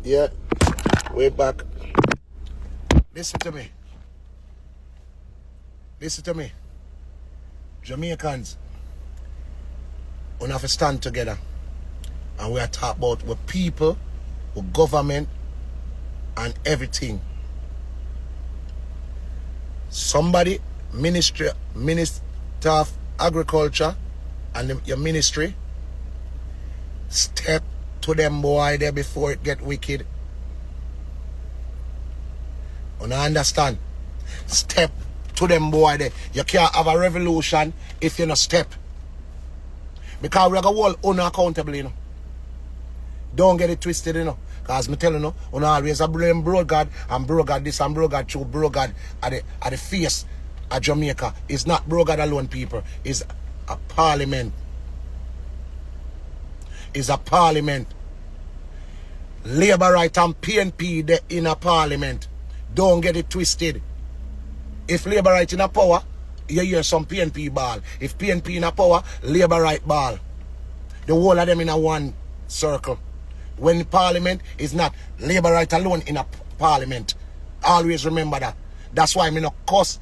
Yeah, way back. Listen to me. Listen to me. Jamaicans, we have to stand together. And we are talking about with people, with government, and everything. Somebody, Minister of Agriculture, and your ministry, step to them boy there before it get wicked. You understand? Step to them boy there. You can't have a revolution if you not step. Because we're going to hold unaccountable, you know. Don't get it twisted, you know. Because I'm telling you, you always blame bro God and bro God this and bro God true. Bro God at the face of Jamaica. It's not bro God alone, people. It's a parliament. It's a parliament. Labour right and PNP they in a parliament. Don't get it twisted. If Labour right in a power, you hear some PNP ball. If PNP in a power, Labour right ball. The whole of them in a one circle. When parliament is not Labour right alone in a parliament. Always remember that. That's why me not cuss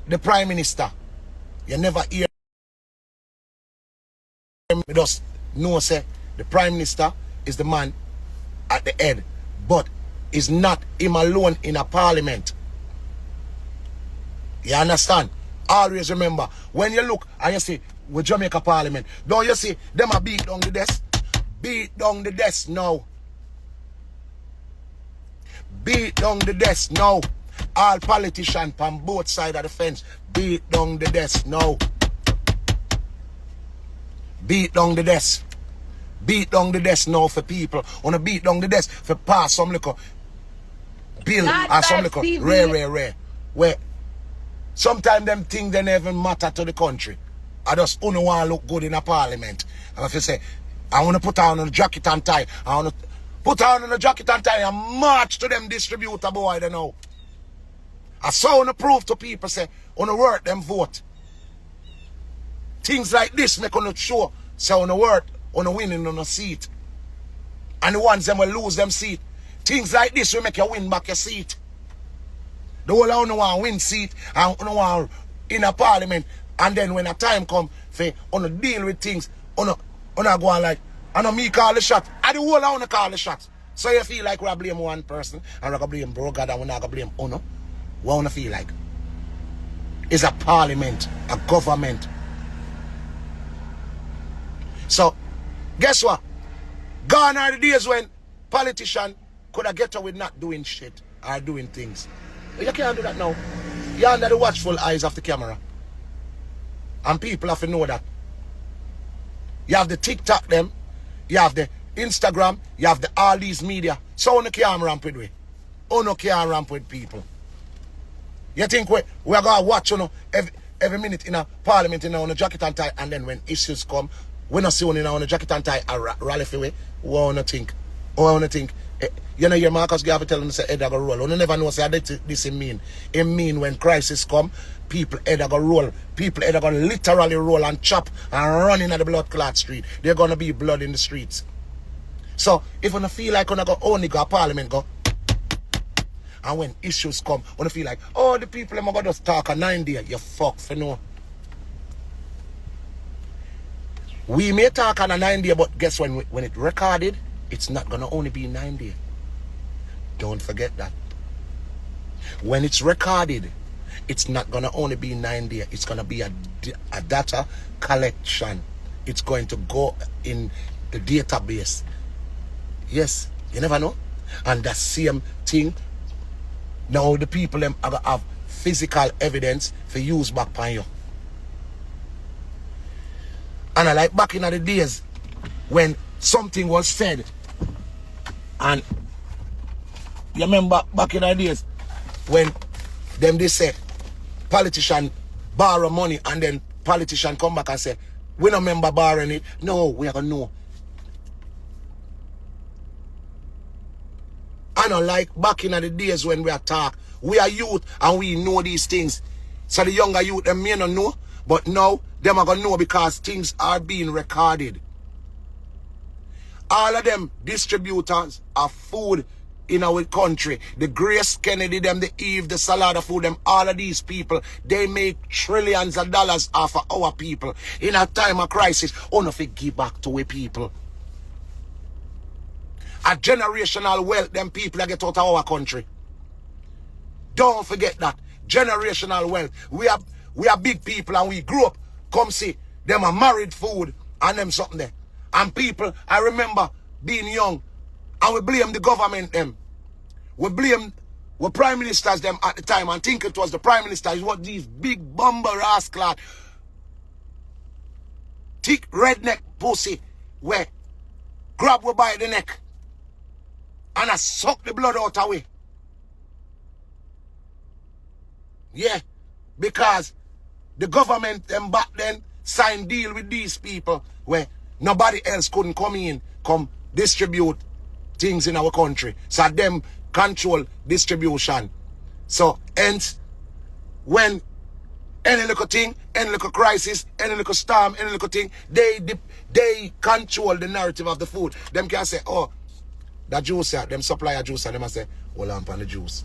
the Prime Minister. You never hear him. Just know say the Prime Minister is the man at the head. But is not him alone in a parliament. You understand? Always remember, when you look and you see with Jamaica Parliament, don't you see them a beat down the desk? Beat down the desk now. Beat down the desk now. All politicians on both sides of the fence, beat down the desk now. Beat down the desk. Beat down the desk now for people. Wanna beat down the desk for pass some little bill or some little rare. Where sometimes them things they never even matter to the country. I just only want to look good in a parliament. And if you say, I want to put on a jacket and tie, I want to put on a jacket and tie and march to them distributor boy, they know. I saw on the proof to people say, on the work them vote. Things like this make on the show, say on the work, on the winning on the seat. And the ones them will lose them seat. Things like this will make you win back your seat. The whole of you want to win seat and you want in a parliament. And then when a time come for you deal with things, you go on like, I know me call the shot. And the whole of you call the shot. So you feel like we blame one person and we blame bro God and we're not going to blame Uno. What you feel like? It's a parliament, a government. So, guess what? Gone are the days when politicians could have get away with not doing shit or doing things. You can't do that now. You're under the watchful eyes of the camera. And people have to know that. You have the TikTok them, you have the Instagram, you have the all these media. So you can't ramp with we. You can't ramp with people. You think we're going to watch every minute in a parliament on a jacket and tie, and then when issues come, we don't see one on a jacket and tie a rally for we. What you think? What you think? You know, your Marcus Garvey telling us head go roll. You never know say this mean. It mean when crisis come, people head go roll. People head go literally roll and chop and run in at the blood clot street. There's gonna be blood in the streets. So if you feel like you go only go parliament go, and when issues come, you feel like, oh, the people are gonna just talk a 9 day, you fuck for no. We may talk on a 9 day, but guess when it recorded, it's not gonna only be 9 days. Don't forget that. When it's recorded, it's not gonna only be 9 days. It's gonna be a data collection. It's going to go in the database. Yes, you never know. And the same thing. Now the people them are gonna have physical evidence for use back on you. And I like back in the days when something was said. And you remember back in the days when them they say politician borrow money and then politician come back and say, we don't remember borrowing it. No, we are going to know. I don't like back in the days when we are talk. We are youth and we know these things. So the younger youth, them may not know. But now, them are going to know because things are being recorded. All of them distributors of food in our country. The Grace Kennedy, them, the Eve, the Salada Food, them, all of these people, they make trillions of dollars off of our people. In a time of crisis, if give back to we people. A generational wealth, them people that get out of our country. Don't forget that. Generational wealth. We are big people and we grew up. Come see, them are married food and them something there. And people, I remember being young and we blame the government them. We blame the prime ministers them at the time and think it was the prime ministers, what these big bumper rascal, thick redneck pussy where grab we by the neck and I suck the blood out away. Yeah, because the government them back then signed deal with these people where nobody else couldn't come distribute things in our country. So them control distribution. So hence, when any little thing, any little crisis, any little storm, any little thing, they control the narrative of the food. Them can say, oh, the juice, them supply a juice, and them say, hold on the juice.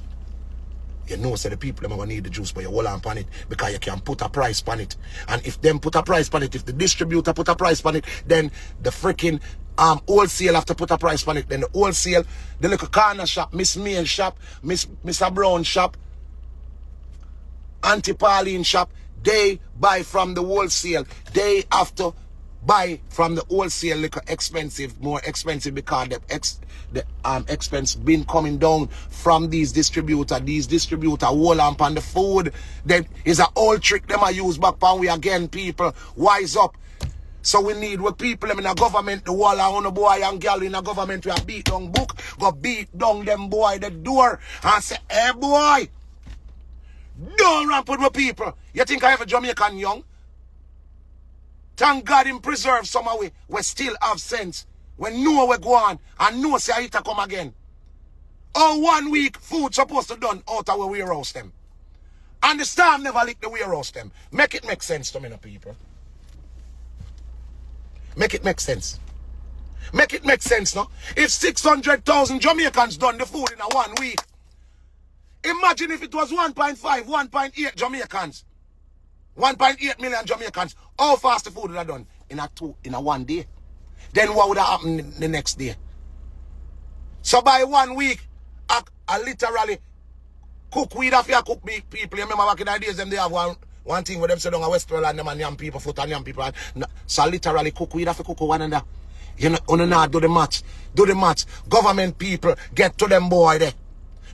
You know, so the people them are gonna need the juice, but you hold on it because you can put a price on it. And if them put a price on it, if the distributor put a price on it, then the freaking wholesale have to put a price on it. Then the wholesale, the little corner shop, Miss Mail shop, Mr. Brown shop, Auntie Pauline shop, they buy from the wholesale. They have to buy from the wholesale liquor more expensive because the expense been coming down from these distributors. These distributors hold on the food. That is a old trick them I use back when we again people wise up. So we need with people them in the government, the wall on the boy and girl in the government we have beat down book, go beat down them boy the door and say, hey boy, don't ramp with my people. You think I have a Jamaican young? Thank God him preserve some of we still have sense. When know we go on and know say it come again. Oh, 1 week food supposed to done out of our warehouse them. And the storm never lick the warehouse them. Make it make sense to me, no people. Make it make sense. Make it make sense, no? If 600,000 Jamaicans done the food in a 1 week, imagine if it was 1.5, 1.8 Jamaicans. 1.8 million Jamaicans. How fast the food would have done in a 1 day? Then what would have happened the next day? So by 1 week, I literally cook weed after I cook meat people. You remember back in the days, them they have one thing where them sit down a Westwell and them and young people, foot and young people. And, so I literally cook weed after cook one another. You know, not do the match. Do the match. Government people get to them boy there.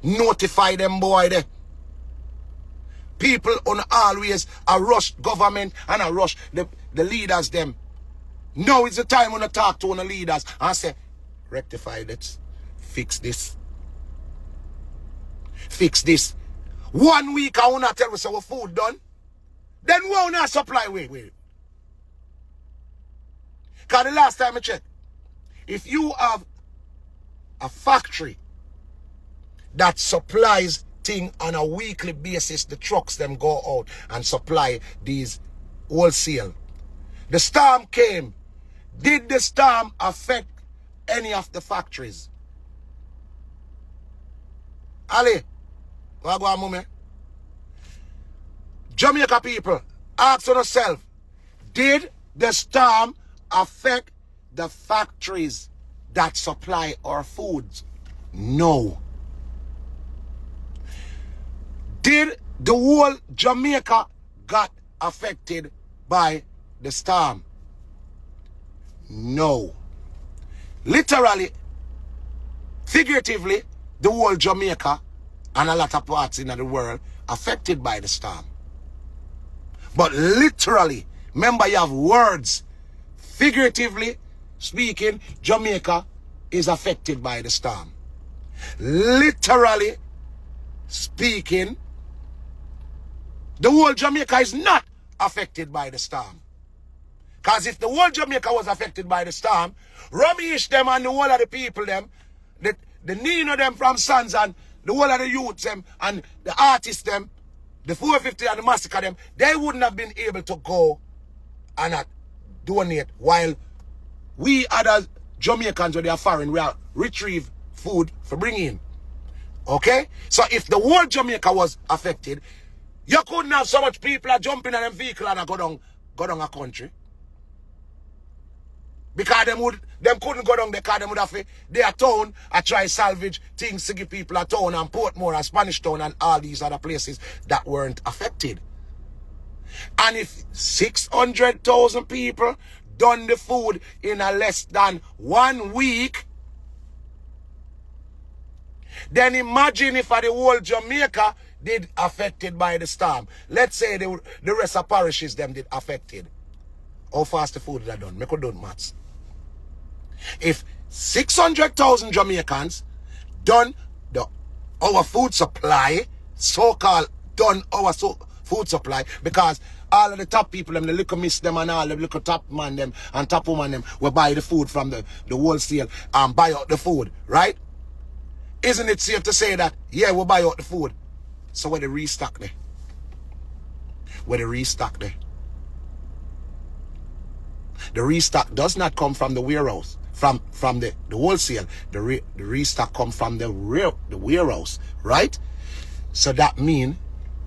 Notify them boy there. People on always a rush government and a rush the leaders them. Now is the time when I talk to the leaders and say, rectify this, fix this. Fix this. 1 week I wanna tell us our food done. Then we wanna supply wait. Cause the last time I checked, if you have a factory that supplies thing on a weekly basis, the trucks them go out and supply these wholesale. The storm came. Did the storm affect any of the factories? Ali, what go on, moment? Jamaica people, ask yourself, did the storm affect the factories that supply our foods? No. Did the whole Jamaica got affected by the storm? No. Literally, figuratively, the whole Jamaica and a lot of parts in the world affected by the storm. But literally, remember you have words. Figuratively speaking, Jamaica is affected by the storm. Literally speaking, the whole Jamaica is not affected by the storm. Because if the whole Jamaica was affected by the storm, Ramesh them and the whole of the people them, the Nino them from Sons and the whole of the youths them and the artists them, the 450 and the massacre them, they wouldn't have been able to go and donate while we other Jamaicans when they are foreign, we are retrieve food for bringing in. Okay? So if the whole Jamaica was affected, you couldn't have so much people are jumping on them vehicle and go down a country. Because them couldn't go down there because them would have their town and try salvage things to give people a town and Portmore and Spanish Town and all these other places that weren't affected. And if 600,000 people done the food in a less than 1 week, then imagine if the whole Jamaica did affected by the storm. Let's say the rest of parishes them did affected. How fast the food is done? Make a done maths. If 600,000 Jamaicans done our food supply, so-called done our food supply, because all of the top people, them, the little miss them and all the little top man them and top woman them will buy the food from the wholesale and buy out the food, right? Isn't it safe to say that, yeah, we'll buy out the food? So where the restock there? Where the restock there? The restock does not come from the warehouse, from the wholesale. The restock come from the warehouse, right? So that means,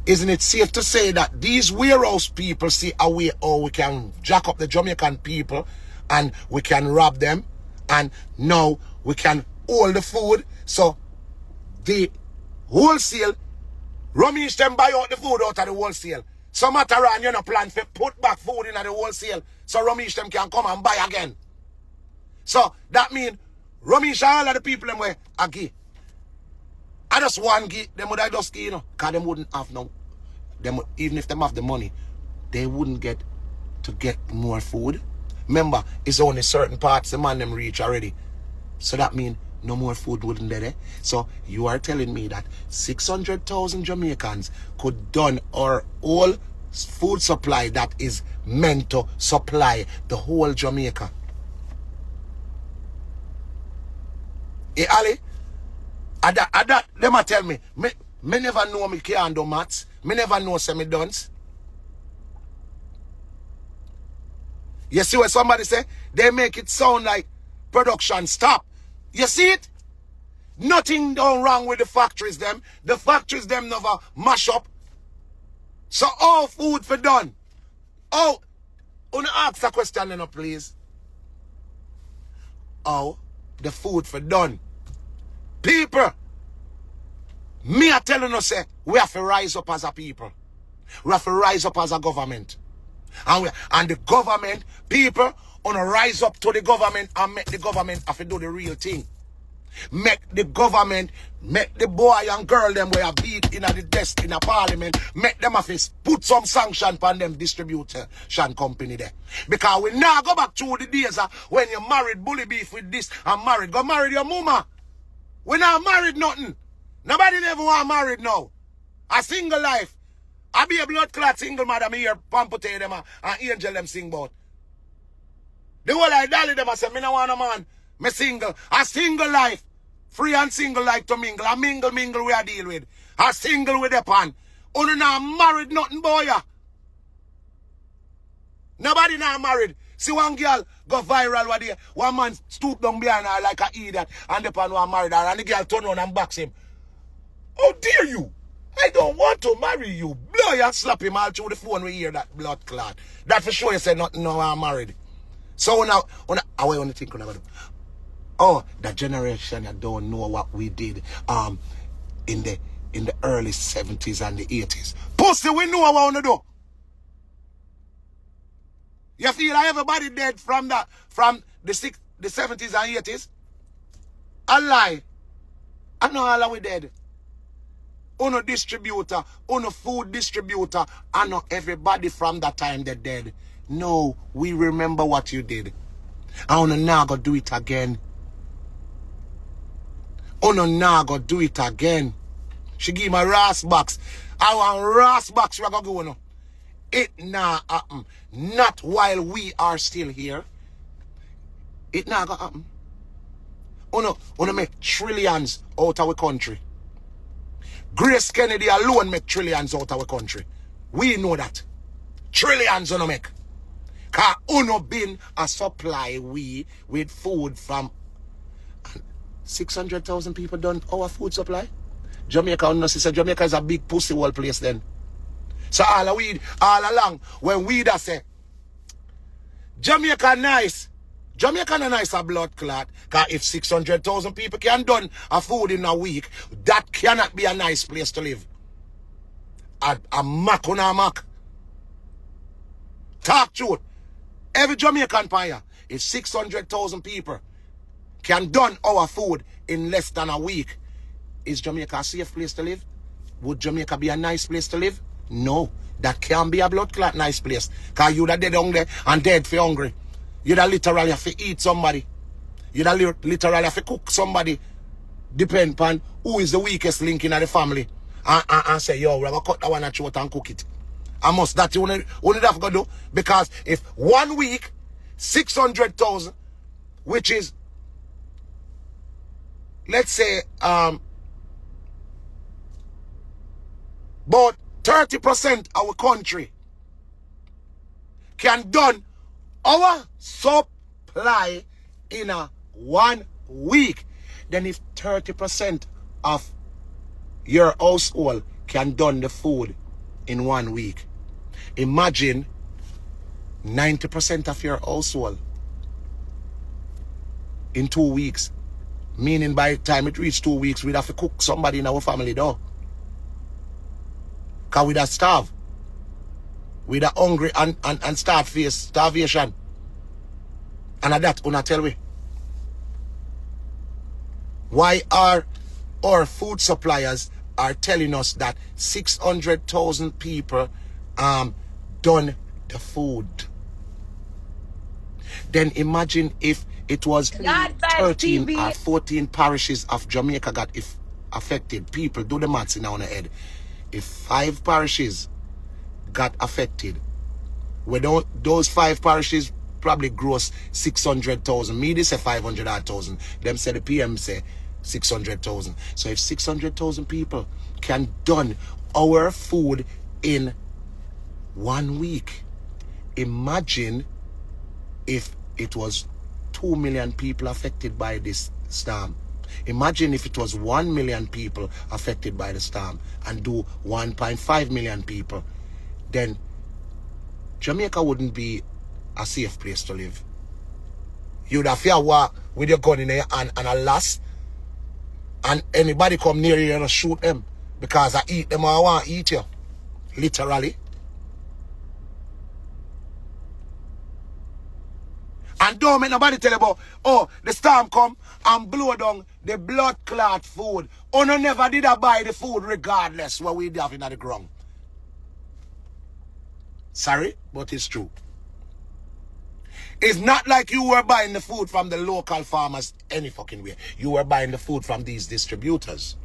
isn't it safe to say that these warehouse people see a way how we can jack up the Jamaican people and we can rob them, and now we can hold the food, so the wholesale rummage them buy out the food out of the wholesale. So Matterhorn, you know, plan to put back food in the wholesale so rummage them can come and buy again. So that means rummage all of the people them where I give. I just want give them would I just give, you know, because them wouldn't have no. Them even if them have the money, they wouldn't get to get more food. Remember, it's only certain parts the man them reach already. So that means no more food wouldn't be there. So you are telling me that 600,000 Jamaicans could done our whole food supply that is meant to supply the whole Jamaica. Hey Ali, them a tell me never know me can't do maths. Me never know say me dunce. You see what somebody say? They make it sound like production stop. You see it? Nothing done wrong with the factories them. The factories them never mash up. So all food for done. Oh, wanna ask a question then, please. Oh, the food for done. People, me are telling us, say, we have to rise up as a people. We have to rise up as a government. And the government, people, want to rise up to the government and make the government have to do the real thing. Make the government, make the boy and girl them where beat in the desk in a parliament, make them have to put some sanction on them distribution company there. Because we now go back to the days when you married bully beef with this and married. Go marry your mama. We not married nothing. Nobody never want married now. A single life. I be a blood clot single mother, me hear Pampute them and Angel them sing about. The whole I dolly them I say, me no want a man. Me single. A single life. Free and single like to mingle. A mingle we a deal with. A single with the pan. Only not married nothing boy. Nobody not married. See one girl go viral what there. One man stoop down behind her like a idiot and the pan one married her and the girl turn around and box him. How dare you? I don't want to marry you. Blow you and slap him all through the phone we hear that blood clot. That for sure you say nothing no I'm married. So now I want to think about it. Oh, that generation that don't know what we did in the early 70s and the 80s. Pussy, we know what we want to do. You feel like everybody dead from the 70s and 80s? A lie. I know all of we dead. Uno distributor, uno food distributor, I know everybody from that time they dead. No, we remember what you did. I wanna now go do it again. Uno now go do it again. She give me a ras box. I want ras box we go go no. It now happen. Not while we are still here. It now go happen. Uno make trillions out of our country. Grace Kennedy alone make trillions out of our country. We know that. Trillions on make. Cause uno been a supply we with food from 600,000 people done our food supply. Jamaica, no sister, Jamaica is a big pussy wall place then. So all along, when we da say, Jamaica nice, Jamaica no nice a blood clot. Cause if 600,000 people can done a food in a week, that cannot be a nice place to live. A mac on a mac. Talk truth. Every Jamaican fire, if 600,000 people can done our food in less than a week, is Jamaica a safe place to live? Would Jamaica be a nice place to live? No. That can't be a blood clot nice place. Because you'd have dead hungry and dead for hungry. You'd have literally have to eat somebody. You'd have literally have to cook somebody. Depend upon who is the weakest link in the family. And say, yo, we're going to cut that one and throat and cook it. And must that you only have to do. Because if 1 week, 600,000, which is, let's say, about 30% of our country can done our supply in a 1 week, then if 30% of your household can done the food in 1 week, imagine 90% of your household in 2 weeks. Meaning by the time it reaches 2 weeks, we'd have to cook somebody in our family though. Because we'd have starve. We'd have hungry and starvation. And at that, una tell me. Why are our food suppliers are telling us that 600,000 people done the food? Then imagine if it was 13 or 14 parishes of Jamaica got affected. People, do the maths in our head. If 5 parishes got affected, those 5 parishes probably gross 600,000. Me, they say 500,000. Them say the PM say 600,000. So if 600,000 people can done our food in 1 week, imagine if it was 2 million people affected by this storm. Imagine if it was 1 million people affected by the storm and do 1.5 million people. Then Jamaica wouldn't be a safe place to live. You'd have fear war with your gun in your hand and a lass. And anybody come near you and shoot them. Because I eat them or I want to eat you. Literally. And don't make nobody tell you about, oh, the storm come and blow down the blood clot food. Oh, no, never did I buy the food regardless what we have in the ground. Sorry, but it's true. It's not like you were buying the food from the local farmers any fucking way. You were buying the food from these distributors.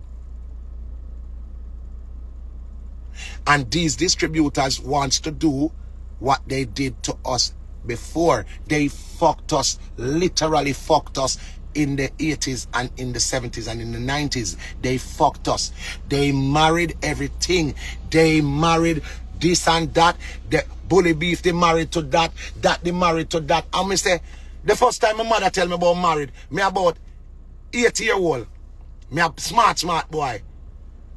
And these distributors wants to do what they did to us before. They fucked us, literally fucked us in the 80s and in the 70s and in the 90s. They fucked us. They married everything. They married this and that. The bully beef, they married to that. That they married to that. And me say, the first time my mother tell me about married, me about 8-year-old. Me a smart boy.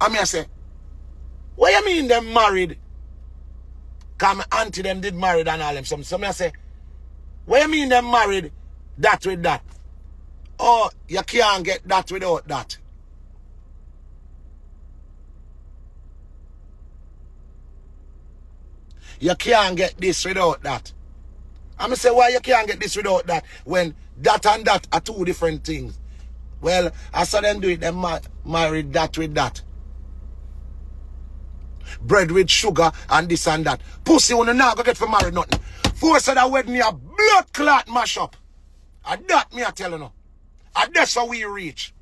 And me I say, what you mean them married? Because my auntie them did married and all them. So me I say, what you mean them married that with that? Oh, you can't get that without that. You can't get this without that. And I say, why you can't get this without that? When that and that are two different things. Well, I saw them do it, them married that with that. Bread with sugar and this and that. Pussy when you not go get for married nothing. Force of that wedding a blood clot mash up. And that me I tell you now. And that's how we reach.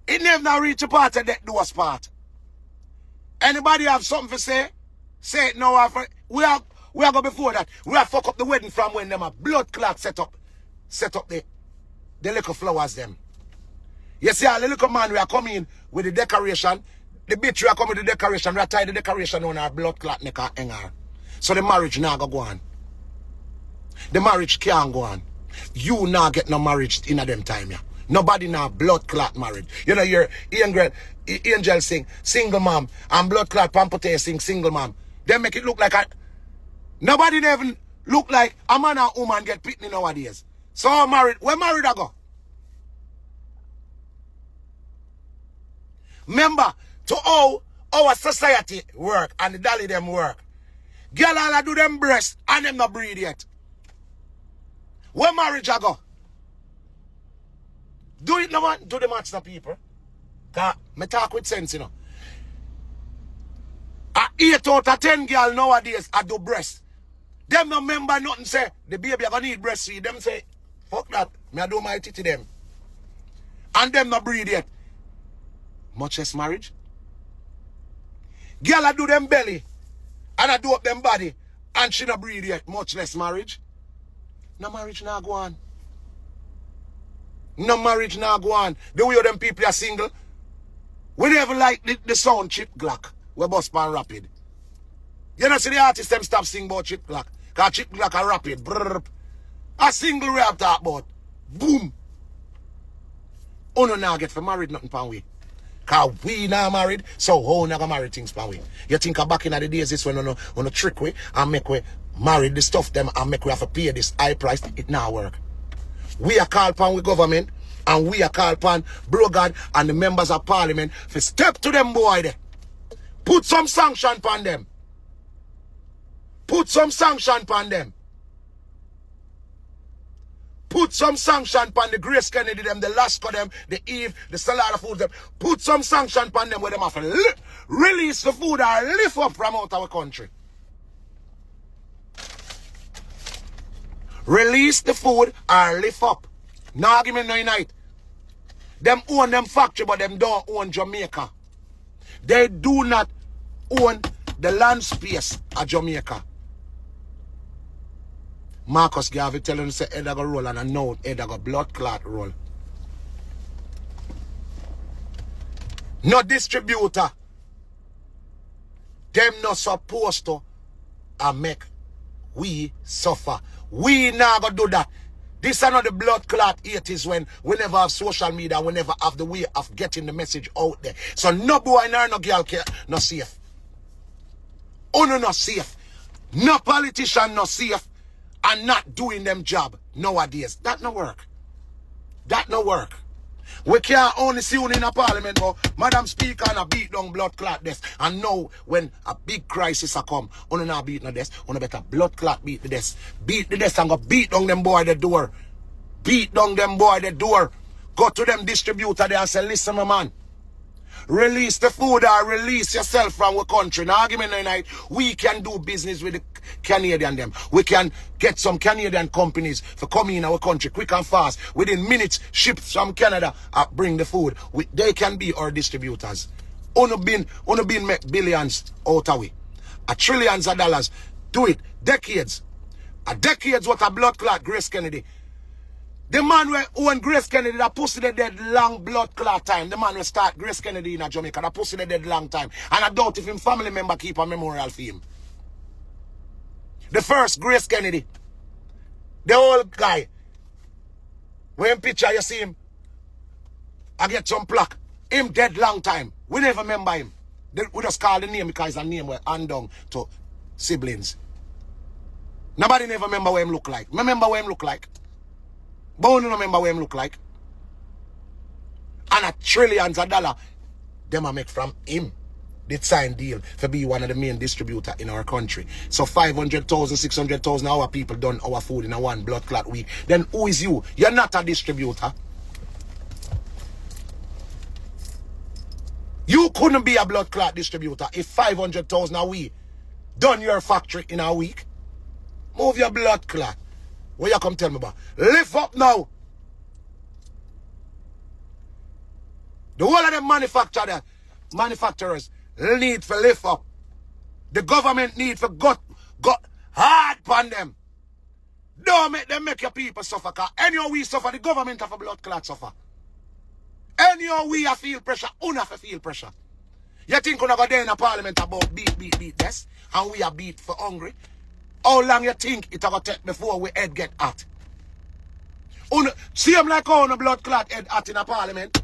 It never reach a part of that door's part. Anybody have something to say? Say it now. We are go before that. We have fuck up the wedding from when them a blood clot set up the little flowers them. You see all the little man we are coming with the decoration. The bitch we are coming with the decoration. We are tie the decoration on our blood clot neck and hanger. So the marriage now go on. The marriage can't go on. You now get no marriage in a them time, yeah. Nobody now blood clot married. You know, your angel sing single mom and blood clot Pampote sing single mom. They make it look like a nobody even look like a man and woman get pitney nowadays. So married, where married I go? Remember to how our society work and the dolly them work. Girl all do them breast and them not breed yet. Where marriage I go? Do it no man, do the match to people. Cause me talk with sense, you know. 8 out of 10 girl nowadays I do breast. Them no remember nothing say the baby I gonna need breastfeed. Them say, fuck that, me I do my titty them. And them not breed yet. Much less marriage. Girl I do them belly and I do up them body and she not breed yet, much less marriage. No marriage now go on. No marriage now go on. The way them people are single. We never like the sound Chip Glock. We bust pan rapid. You know see the artists them stop sing about Chip Glock. Cause Chip Glock are rapid. Brrr. A single we have talk about. Boom. Uno now get for married nothing pan we. Cause we now married, so how never marry things pan we. You think back in the days this when on a trick we and make we marry the stuff them and make we have to pay this high price. It now work. We are called upon with government and we are called upon bro God and the members of parliament for step to them boy there. Put some sanction upon them. Put some sanction upon them. Put some sanction upon the Grace Kennedy them, the Lasco them, the Eve, the Salada Foods them. Put some sanction upon them where them have to release the food or lift up from out our country. Release the food or lift up. No argument no night. Them own them factory but them don't own Jamaica. They do not own the land space of Jamaica. Marcus Garvey telling us head go roll and a note head go blood clot roll. No distributor. Them not supposed to make we suffer. We not gonna do that. This is not the blood clot 80s when we never have social media, we never have the way of getting the message out there. So no boy nor no girl care, no safe. Uno not safe. No politician not safe and not doing them job nowadays. That no work. That no work. We can't only see you in a parliament, but Madam Speaker and a beat down blood clot desk. And now when a big crisis a come, you not beat no desk, you better blood clot beat the desk. Beat the desk and go beat down them boy the door. Beat down them boy the door. Go to them distributor there and say, listen my man. Release the food or release yourself from our country. Now argument tonight, we can do business with the Canadian them. We can get some Canadian companies for coming in our country quick and fast. Within minutes, ships from Canada bring the food. They can be our distributors. Uno been make billions out of we. Trillions of dollars. Do it. Decades. Decades what a blood clot Grace Kennedy. The man who own Grace Kennedy, that pussy the dead long blood clot time. The man will start Grace Kennedy in Jamaica, that pussy the dead long time. And I doubt if him family member keep a memorial for him. The first Grace Kennedy. The old guy. When picture you see him, I get some plaque. Him dead long time. We never remember him. We just call the name because the name was undone to siblings. Nobody never remember what him look like. Remember what him look like. But you don't remember what him look like. And trillions of dollars them I make from him. They sign deal for be one of the main distributor in our country. So 500,000, 600,000 our people done our food in a one blood clot week. Then who is you? You're not a distributor. You couldn't be a blood clot distributor if 500,000 a week done your factory in a week. Move your blood clot. What you come tell me about? Lift up now. The whole of them manufacturers need to lift up. The government need to go hard upon them. Don't make them make your people suffer. Cause anyhow we suffer, the government have a blood clot suffer. Anyhow we have feel pressure, have to feel pressure. You think we're going to go there in a parliament about beat this? And we are beat for hungry? How long you think it will take before we head get hot? See him like how on a blood clot head hot in a parliament.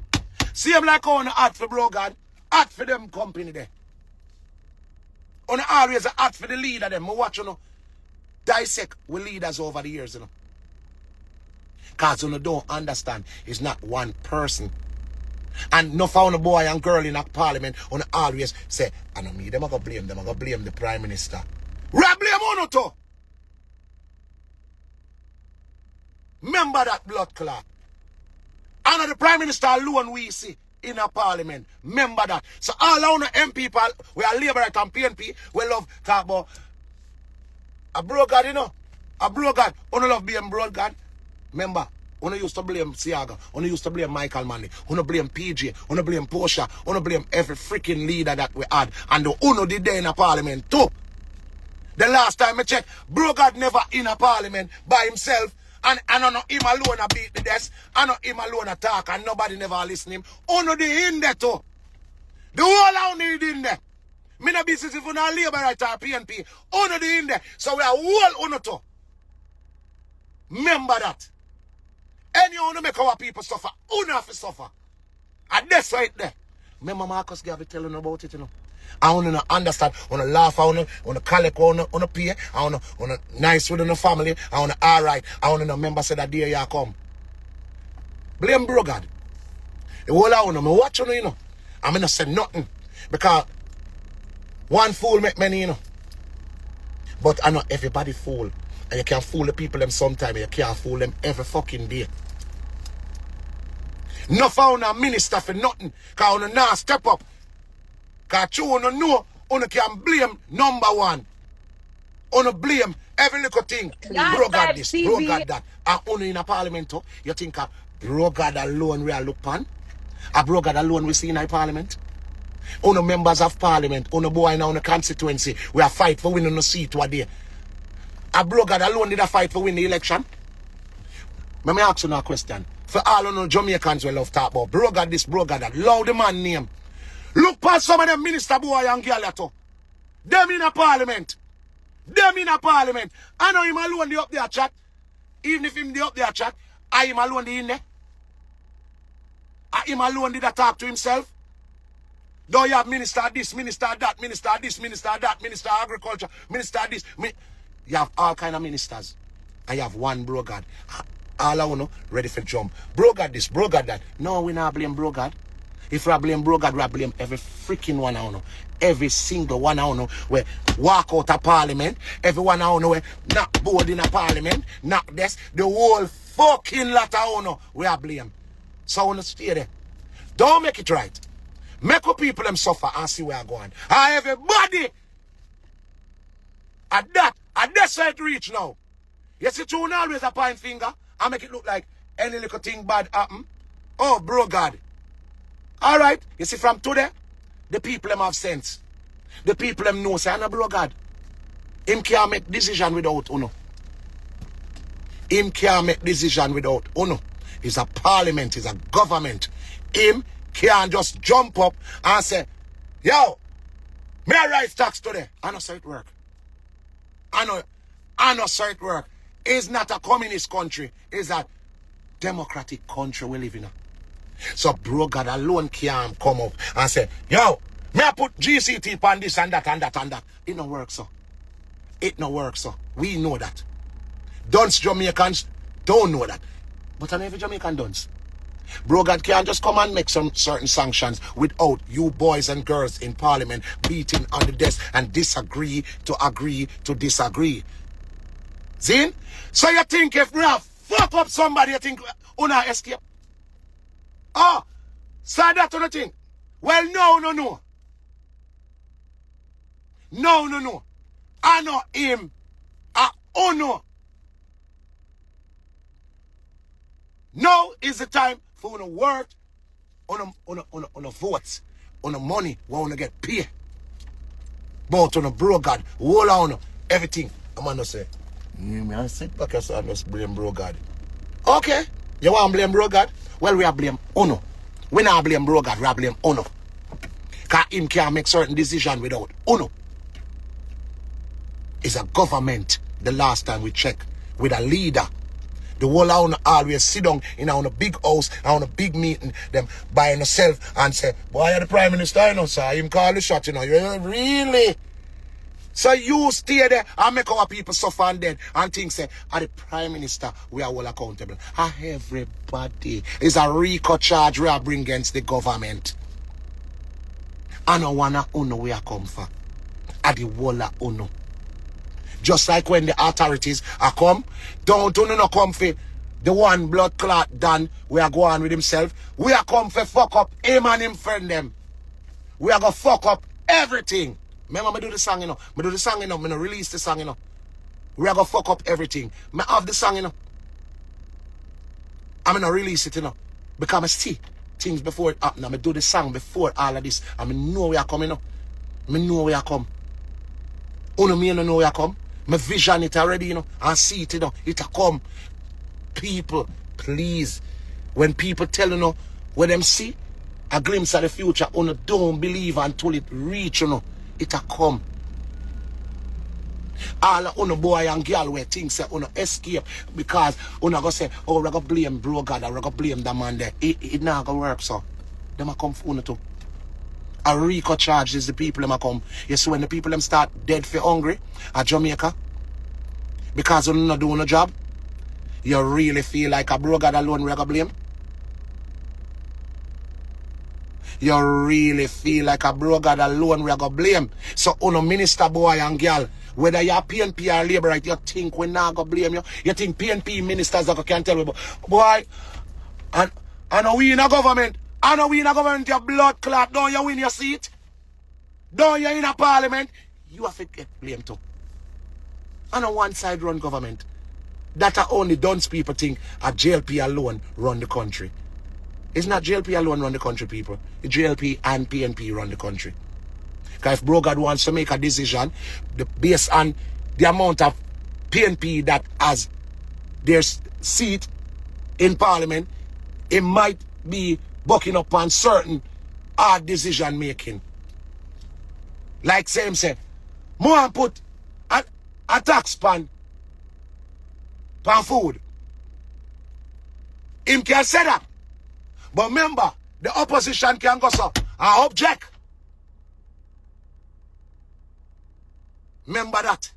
See him like how on a hot for Brogard. Hot for them company there. On always a hot for the leader them. I watch dissect with leaders over the years, Because don't understand, it's not one person. And no found a boy and girl in a parliament on always say, I know me, them are going to blame them, I'm going to blame the Prime Minister. We blame on to. Remember that blood clot. And the Prime Minister alone we see in a parliament. Remember that. So all our MP people, we are Labour and PNP, we love talk about a Brogard, A Brogard. Only love being Brogard. Remember, only used to blame Siaga, only used to blame Michael Manley, only blame PJ, only blame Portia, only blame every freaking leader that we had. And the Uno did there in a parliament too. The last time I checked, Brogard never in a parliament by himself. And I know him alone a beat the desk. I know him alone a talk and nobody never listen him. Uno the in there too. The whole out need in there. Me no business if you not Labour right or PNP. Uno the in there. So we are whole Uno too. Remember that. Any Uno make our people suffer. Uno have to suffer. And that's right there. Remember Marcus Garvey telling about it, I want to understand, I want to laugh, I want to collect, I want to pay, I want to nice with the family, I want to alright, I want to know member say that day you come. Blame Brogard. The whole I want to watch I'm going to say nothing. Because one fool make many, But I know everybody fool. And you can fool the people them sometime, you can't fool them every fucking day. No found a minister for nothing, because you now step up. Because you know, you can blame number one. You blame every little thing. Brogard this, Brogard that. And you in a parliament, you think a Brogard alone we are look pan? A Brogard alone we see in a parliament? You members of parliament, you boy now in the constituency, we are fight for winning a seat one day. A Brogard alone did a fight for winning the election? Let me ask you a question. For all of the Jamaicans we love talk about Brogard this, Brogard that. Love the man name. Look past some of them minister boy and girl too. Them in a parliament. Them in a parliament. I know him alone they up there chat. Even if him they up there chat, I him alone they in there. I him alone did a talk to himself. Don't you have minister this, minister that, minister this, minister that, minister agriculture, minister this. You have all kind of ministers. And you have one Brogard. All I know ready for jump. Brogard this, Brogard that. No, we not blame Brogard. If we blame Brogard, we blame every freaking one I know. Every single one I know where walk out of parliament. Everyone I know where not board in a parliament. Not this. The whole fucking lot I know we are blame. So I want to stay there. Don't make it right. Make up people them suffer and see where I'm going. Everybody at that side reach now. You see, you always a point finger and make it look like any little thing bad happen. Oh, Brogard. Alright, you see from today, the people them have sense. The people them know say, I'm a Brogard. Him can't make decision without Uno. Him can't make decision without Uno. It's a parliament, it's a government. Him can't just jump up and say, yo, may I rise tax today? I know so it work. I know so it work. It's not a communist country. It's a democratic country we live in. So Brogard alone can't come up and say, yo, may I put GCT on this and that and that and that. It no work, so. It no work, so. We know that. Dunce Jamaicans don't know that. But on every Jamaican dunce. Brogard can't just come and make some certain sanctions without you boys and girls in parliament beating on the desk and disagree to disagree. See? So you think if we have fuck up somebody, you think una escape? Oh, so that's the thing. Well, no. No. I know him. No. Now is the time for una work on a votes, on a money, we want to get paid. But on a Brogard, hold on, everything. I'm gonna say, I sit back and say, I just blame Brogard. Okay, you want to blame Brogard? Well, we are blame Uno. We not blame Brogard, we are blame Uno. Because him can't make certain decision without Uno. It's a government. the last time we check with a leader. The whole of always sit down in a big house, on a big meeting, them by yourself and say, boy, you're the Prime Minister, you know, sir. Him call the shot, you know. Really? So you stay there and make our people suffer and dead and think, say, the Prime Minister, we are all accountable. Everybody is a RICO charge we are bring against the government. I don't wanna know where I come from. The whole of uno. Just like when the authorities are come, don't no come for the one blood clot done, we are going with himself. We are come for fuck up him and him friend them. We are going to fuck up everything. Remember, I do the song, you know. I do the song, you know. I don't release the song, you know. We are going to fuck up everything. I have the song, you know. I'm going to release it, you know. Because I see things before it happen. I do the song before all of this. I know where I come, you know. I know where I come. Uno me no know where I come. My vision it already, you know. I see it, you know. It a come. People, please. When people tell you know what them see, a glimpse of the future, uno don't believe until it reach, you know. It a come. All uno boy and girl where things say uno escape because uno go say, oh, we're gonna blame bro God, or we're gonna blame the man there. It not gonna work, so. Them a come for uno too. A RICO charge is the people them a come. You see when the people them start dead for hungry at Jamaica because you not doing a job, you really feel like a bro God alone we're gonna blame? You really feel like a bro God alone we're gonna blame? So uno minister boy and girl, whether you're PNP or Labour, right, you think we're not gonna blame you? You think PNP ministers that can tell me, boy, and we in a government, your blood clot, don't you win your seat? Don't you in a parliament? You have to get blamed too. And a one side run government. That are only dunce people think a JLP alone run the country. It's not JLP alone run the country, people. It's JLP and PNP run the country. Because if Brogard wants to make a decision, based on the amount of PNP that has their seat in parliament, it might be bucking up on certain hard decision making. Like same say, more put a tax pan food. Him can say that. But remember, the opposition can go so I object. Remember that.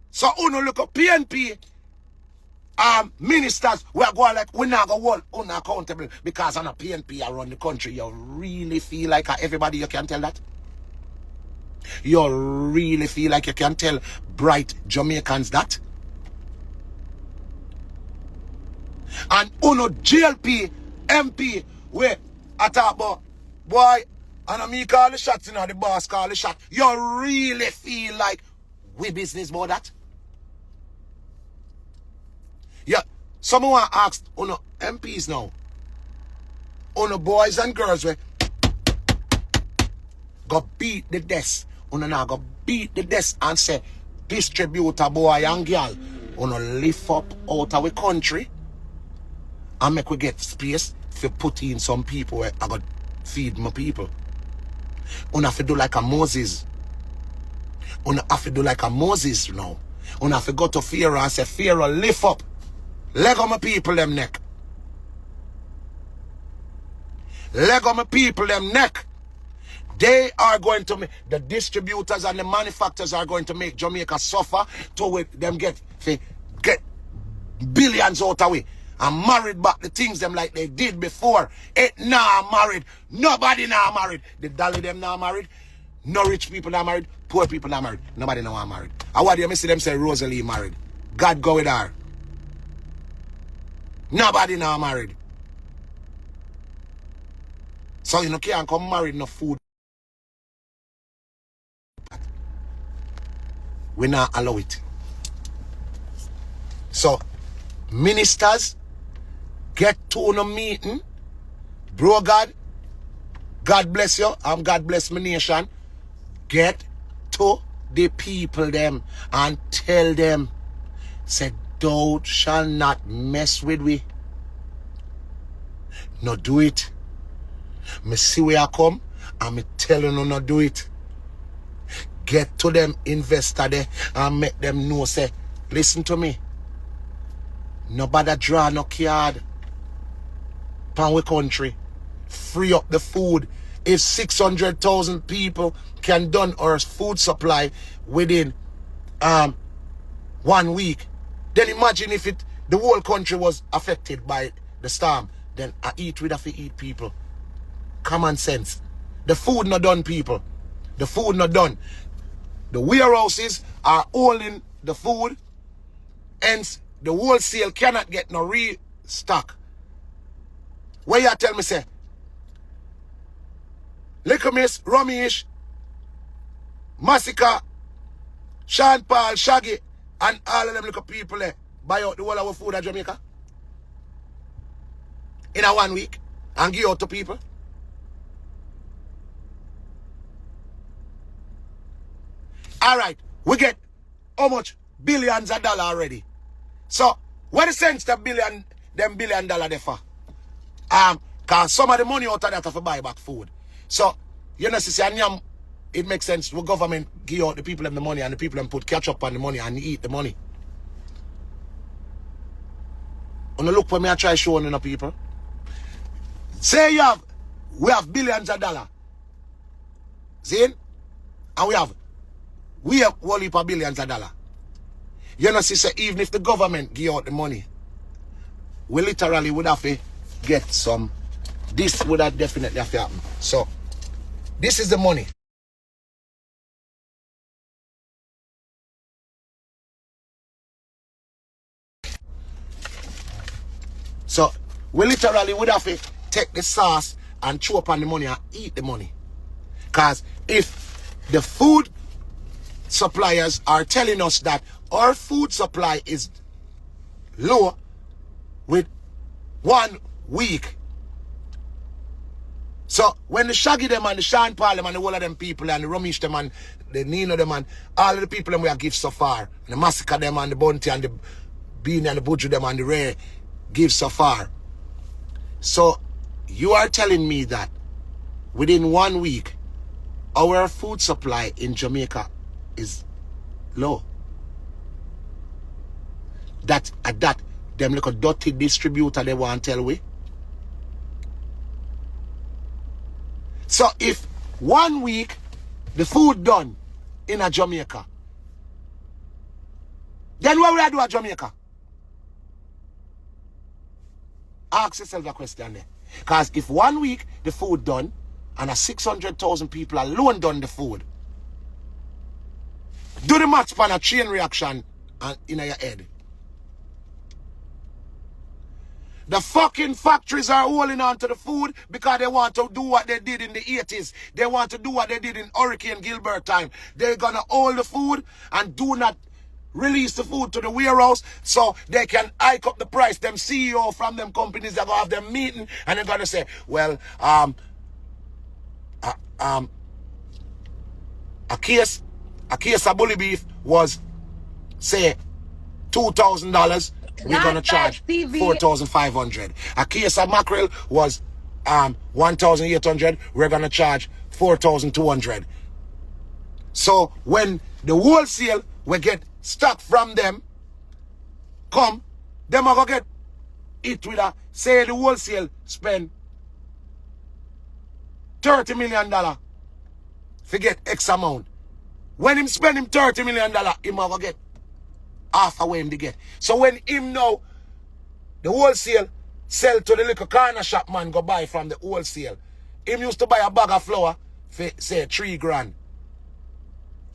So uno look at PNP ministers, we are going like we're not going to hold unaccountable because on a PNP around the country. You really feel like everybody you can tell that? You really feel like you can tell bright Jamaicans that? And uno JLP MP where I talk about boy and me call the shots, you know, the boss call the shot. You really feel like we business about that? Yeah, someone asked uno MPs now, uno boys and girls where go beat the desk. Uno now go beat the desk and say distributor boy and girl, uno lift up out of the country and make we get space to put in some people where I got feed my people. Uno have to do like a Moses. Uno have to do like a Moses now. Uno have to go to Pharaoh and say, Pharaoh, lift up. Leg on my people them neck. Leg on my people them neck. They are going to make, the distributors and the manufacturers are going to make Jamaica suffer to them get billions out of it. And married back the things them like they did before. It now married. Nobody now married. The dolly them now married. No rich people now married. Poor people now married. Nobody now married. And what do you see them say Rosalie married? God go with her. Nobody now married. So you know can't come married no food. We not allow it. So ministers get to a meeting. Bro God bless you. God bless my nation. Get to the people them and tell them, say, thou shall not mess with we. No do it. Me see where I come and me tell you no do it. Get to them investor there and make them know, say, listen to me. Nobody draw no card. Pan we country. Free up the food. If 600,000 people can done our food supply within 1 week, then imagine if the whole country was affected by the storm. Then I eat with have to eat, people. Common sense. The food not done, people. The food not done. The warehouses are holding the food. Hence, the wholesale cannot get no restock. Where you tell me, say, Little Miss, Rummyish, Massacre, Sean Paul, Shaggy, and all of them little people there buy out the whole of our food at Jamaica in a 1 week and give out to people? Alright, we get how much? Billions of dollars already. So, what is sense them $1 billion there for? Cause some of the money out of that have to buy back food. So, you know, it makes sense. The government give out the people them the money and the people them put ketchup on the money and eat the money. And look for me, I try showing the people. Say we have billions of dollars. See? And we have whole heap of billions of dollars. You know, see, even if the government give out the money, we literally would have to get some. This would have definitely have to happen. So, this is the money. So, we literally would have to take the sauce and chew up on the money and eat the money. Because if the food suppliers are telling us that our food supply is low with 1 week. So when the Shaggy them and the Sean Paul them and the whole of them people and the Rummyish them and the Nino them and all of the people them we have give so far, and the Massacre them and the Bunty and the Beanie and the Buju them and the Ray give so far. So you are telling me that within 1 week our food supply in Jamaica is low. That at that them like a dirty distributor they want to tell we. So if 1 week the food done in a Jamaica, then what will I do at Jamaica? Ask yourself a question there. Because if 1 week the food done and a 600,000 people alone done the food, do the maths pan a chain reaction in your head. The fucking factories are holding on to the food because they want to do what they did in the 80s. They want to do what they did in Hurricane Gilbert time. They're going to hold the food and do not release the food to the warehouse so they can hike up the price. Them CEO from them companies are going to have them meeting and they're going to say, well, a case of bully beef was, say, $2,000. We're going to charge $4,500. A case of mackerel was $1,800. We're going to charge $4,200. So when the wholesale we get stock from them come, them are going to get it with a, say the wholesale spend $30 million. Forget X amount. When him spend him $30 million, him are going to get half away him to get. So when him know the wholesale sell to the little corner shop man go buy from the wholesale, him used to buy a bag of flour for say $3,000.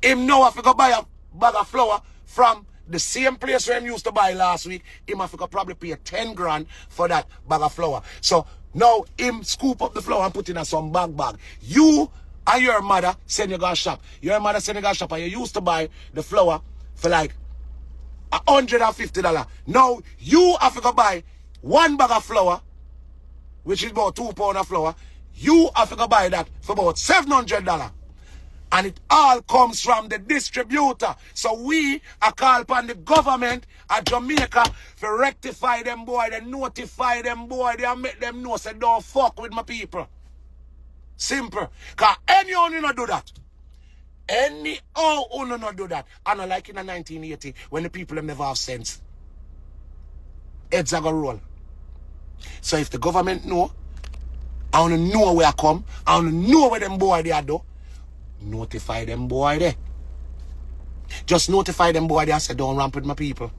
Him know if he go buy a bag of flour from the same place where him used to buy last week, him have to probably pay $10,000 for that bag of flour. So now him scoop up the flour and put in a some bag. You and your mother send you go shop. Your mother send you go shop and you used to buy the flour for like $150. Now you have to go buy one bag of flour, which is about 2 pounds of flour. You have to go buy that for about $700. And it all comes from the distributor. So we are called upon the government at Jamaica to rectify them boy, they notify them boy, they make them know say don't fuck with my people. Simple. Because anyone you not do that. Any oh no no do that. And I like in the 1980 when the people them never have sense. Heads are gonna roll. So if the government know, I wanna know where I come, I wanna know where them boy they are do, notify them boy there. Just notify them boy there and say don't ramp with my people.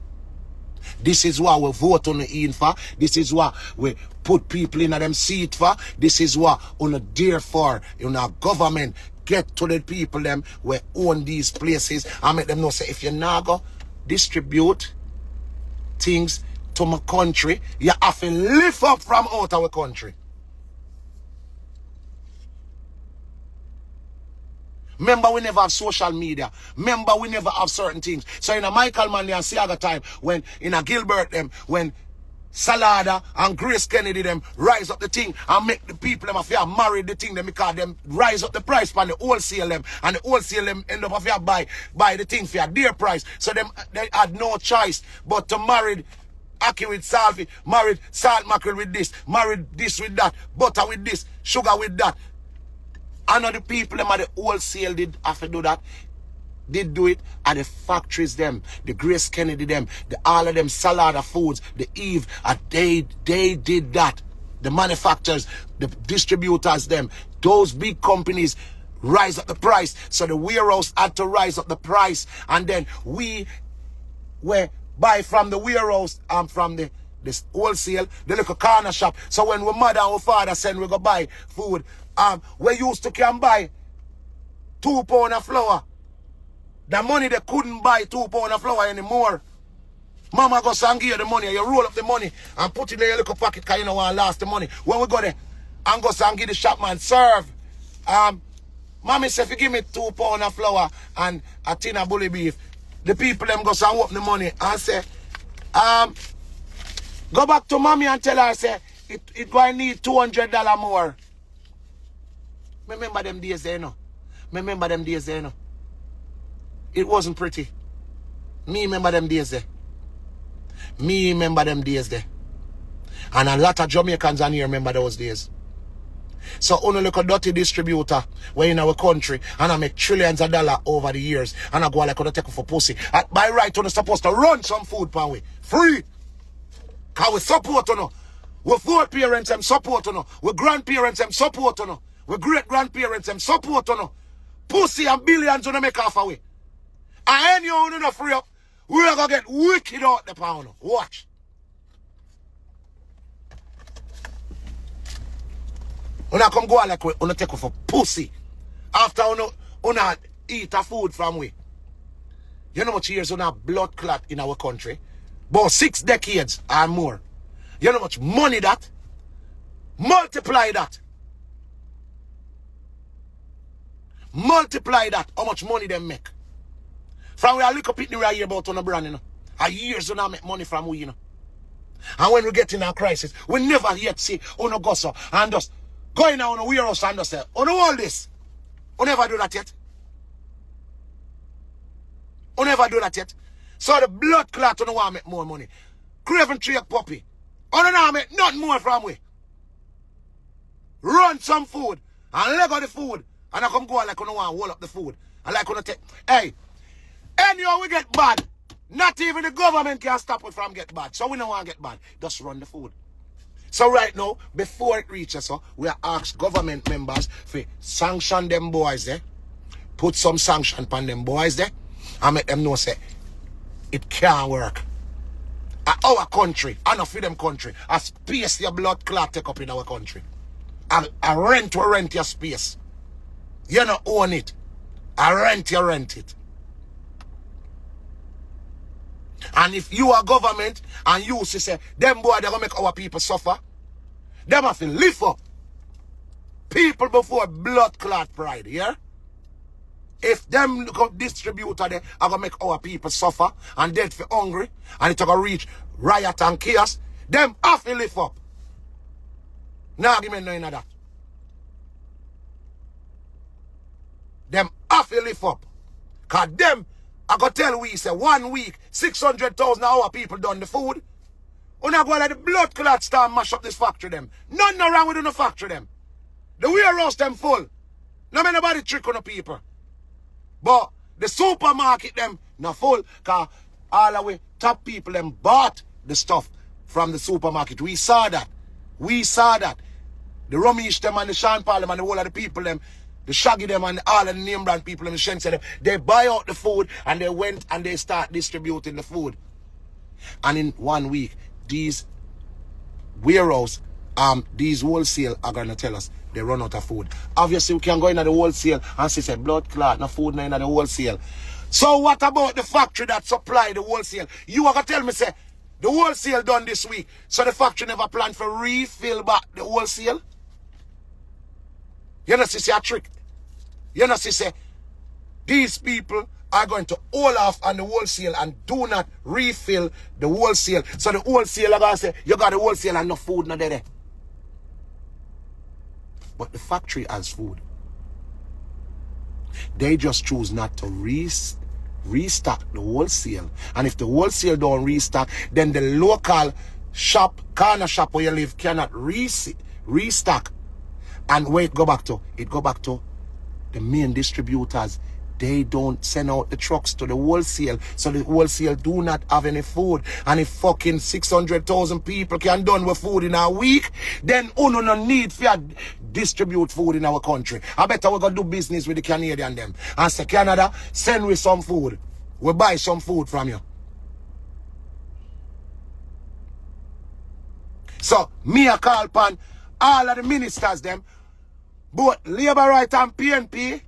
This is why we vote on the in for. This is why we put people in them seat for. This is why on the dare for our government get to the people them we own these places and make them know say if you now go distribute things to my country, you have to lift up from out our country. Remember, we never have social media. Remember, we never have certain things. So in a Michael Manley and Siaga time, when in a Gilbert them, when Salada and Grace Kennedy them rise up the thing and make the people them affair marry the thing them because them rise up the price for the wholesale them and the wholesale them end up affair buy the thing for their price. So them they had no choice but to marry Aki with Salvi, married salt mackerel with this, married this with that, butter with this, sugar with that. And the people them at the wholesale did have to do that. Did do it at the factories them, the Grace Kennedy them, the all of them Salada Foods, the Eve, they did that. The manufacturers, the distributors them, those big companies rise up the price. So the warehouse had to rise up the price. And then we were buy from the warehouse and from this wholesale, the little corner shop. So when we mother and father send we go buy food, we used to can buy 2 pounds of flour. The money they couldn't buy 2 pounds of flour anymore. Mama goes and give you the money, you roll up the money and put it in your little pocket because you don't want to last the money. When we go there and go and give the shopman serve. Mommy said if you give me 2 pounds of flour and a tin of bully beef, the people them go and open the money and say, go back to mommy and tell her say it going to need $200 more. Remember them days there, no? Remember them days there, no? It wasn't pretty. Me remember them days there. Me remember them days there. And a lot of Jamaicans on here remember those days. So only look a dirty distributor where in our country and I make trillions of dollars over the years and I go like on take for pussy. By right on supposed to run some food pan we. Free. Cause we support on no. We foreparents them support on no. We grandparents them support on no. We great grandparents them support on no. Pussy and billions on make off away. And any on no free up, we're gonna get wicked out the pound. Watch. When I come go like we on take for pussy. After on eat a food from we. You know how much years on a blood clot in our country? About 6 decades or more. You know how much money that? Multiply that. Multiply that. How much money they make. From where I look up it we are here about on a brand, you know. A years on make money from we, you know. And when we get in a crisis, we never yet see on a go so and just going on a warehouse and just say, on all this. We never do that yet. We never do that yet. So the blood clot don't want to make more money. Craven tree puppy. On don't want to make nothing more from we. Run some food and leg of the food. And I come go like I don't want to hold up the food. And like I take. Hey, anyhow we get bad. Not even the government can stop it from get bad. So we don't want to get bad. Just run the food. So right now, before it reaches us, we are asked government members to sanction them boys there. Put some sanction upon them boys there. And make them know say it can't work. Our country, and not for them country, a space your blood clot take up in our country. A rent will rent your space. You don't own it. A rent you rent it. And if you are government and you say, them boy they're gonna make our people suffer, them have to lift up people before blood clot pride, yeah? If them distributor they are gonna make our people suffer and dead for hungry and it's gonna reach riot and chaos, them have to lift up. No argument no in that. Them have to lift up. Cause them I go tell we say 1 week 600,000 our people done the food. When I go like the blood clot start mash up this factory them. Nothing no wrong with the factory them. The warehouse them full. No man nobody trick on the people. But the supermarket them not full, cause all the way top people them bought the stuff from the supermarket. We saw that. We saw that. The Ramesh them and the Sean Paul them and the whole of the people them, the Shaggy them and all of the name brand people them, the Shense them, they buy out the food and they went and they start distributing the food. And in 1 week, these warehouse, these wholesale are gonna tell us they run out of food. Obviously, we can go into the wholesale and say blood clot, no food in the wholesale. So what about the factory that supply the wholesale? You are gonna tell me say the wholesale done this week, so the factory never planned for refill back the wholesale? You know, see a trick. You know, see these people are going to hold off on the wholesale and do not refill the wholesale. So the wholesale are going to say, you got the wholesale and no food not there. But the factory has food. They just choose not to restock the wholesale. And if the wholesale don't restock, then the local shop, corner shop where you live cannot restock. And where it go back to? It go back to the main distributors. They don't send out the trucks to the wholesale. So the wholesale do not have any food. And if fucking 600,000 people can done with food in a week, then uno no need for distribute food in our country. I better we're going to do business with the Canadian them. And say, Canada, send me some food. We'll buy some food from you. So, me a call upon all of the ministers them, both Labour Right and PNP,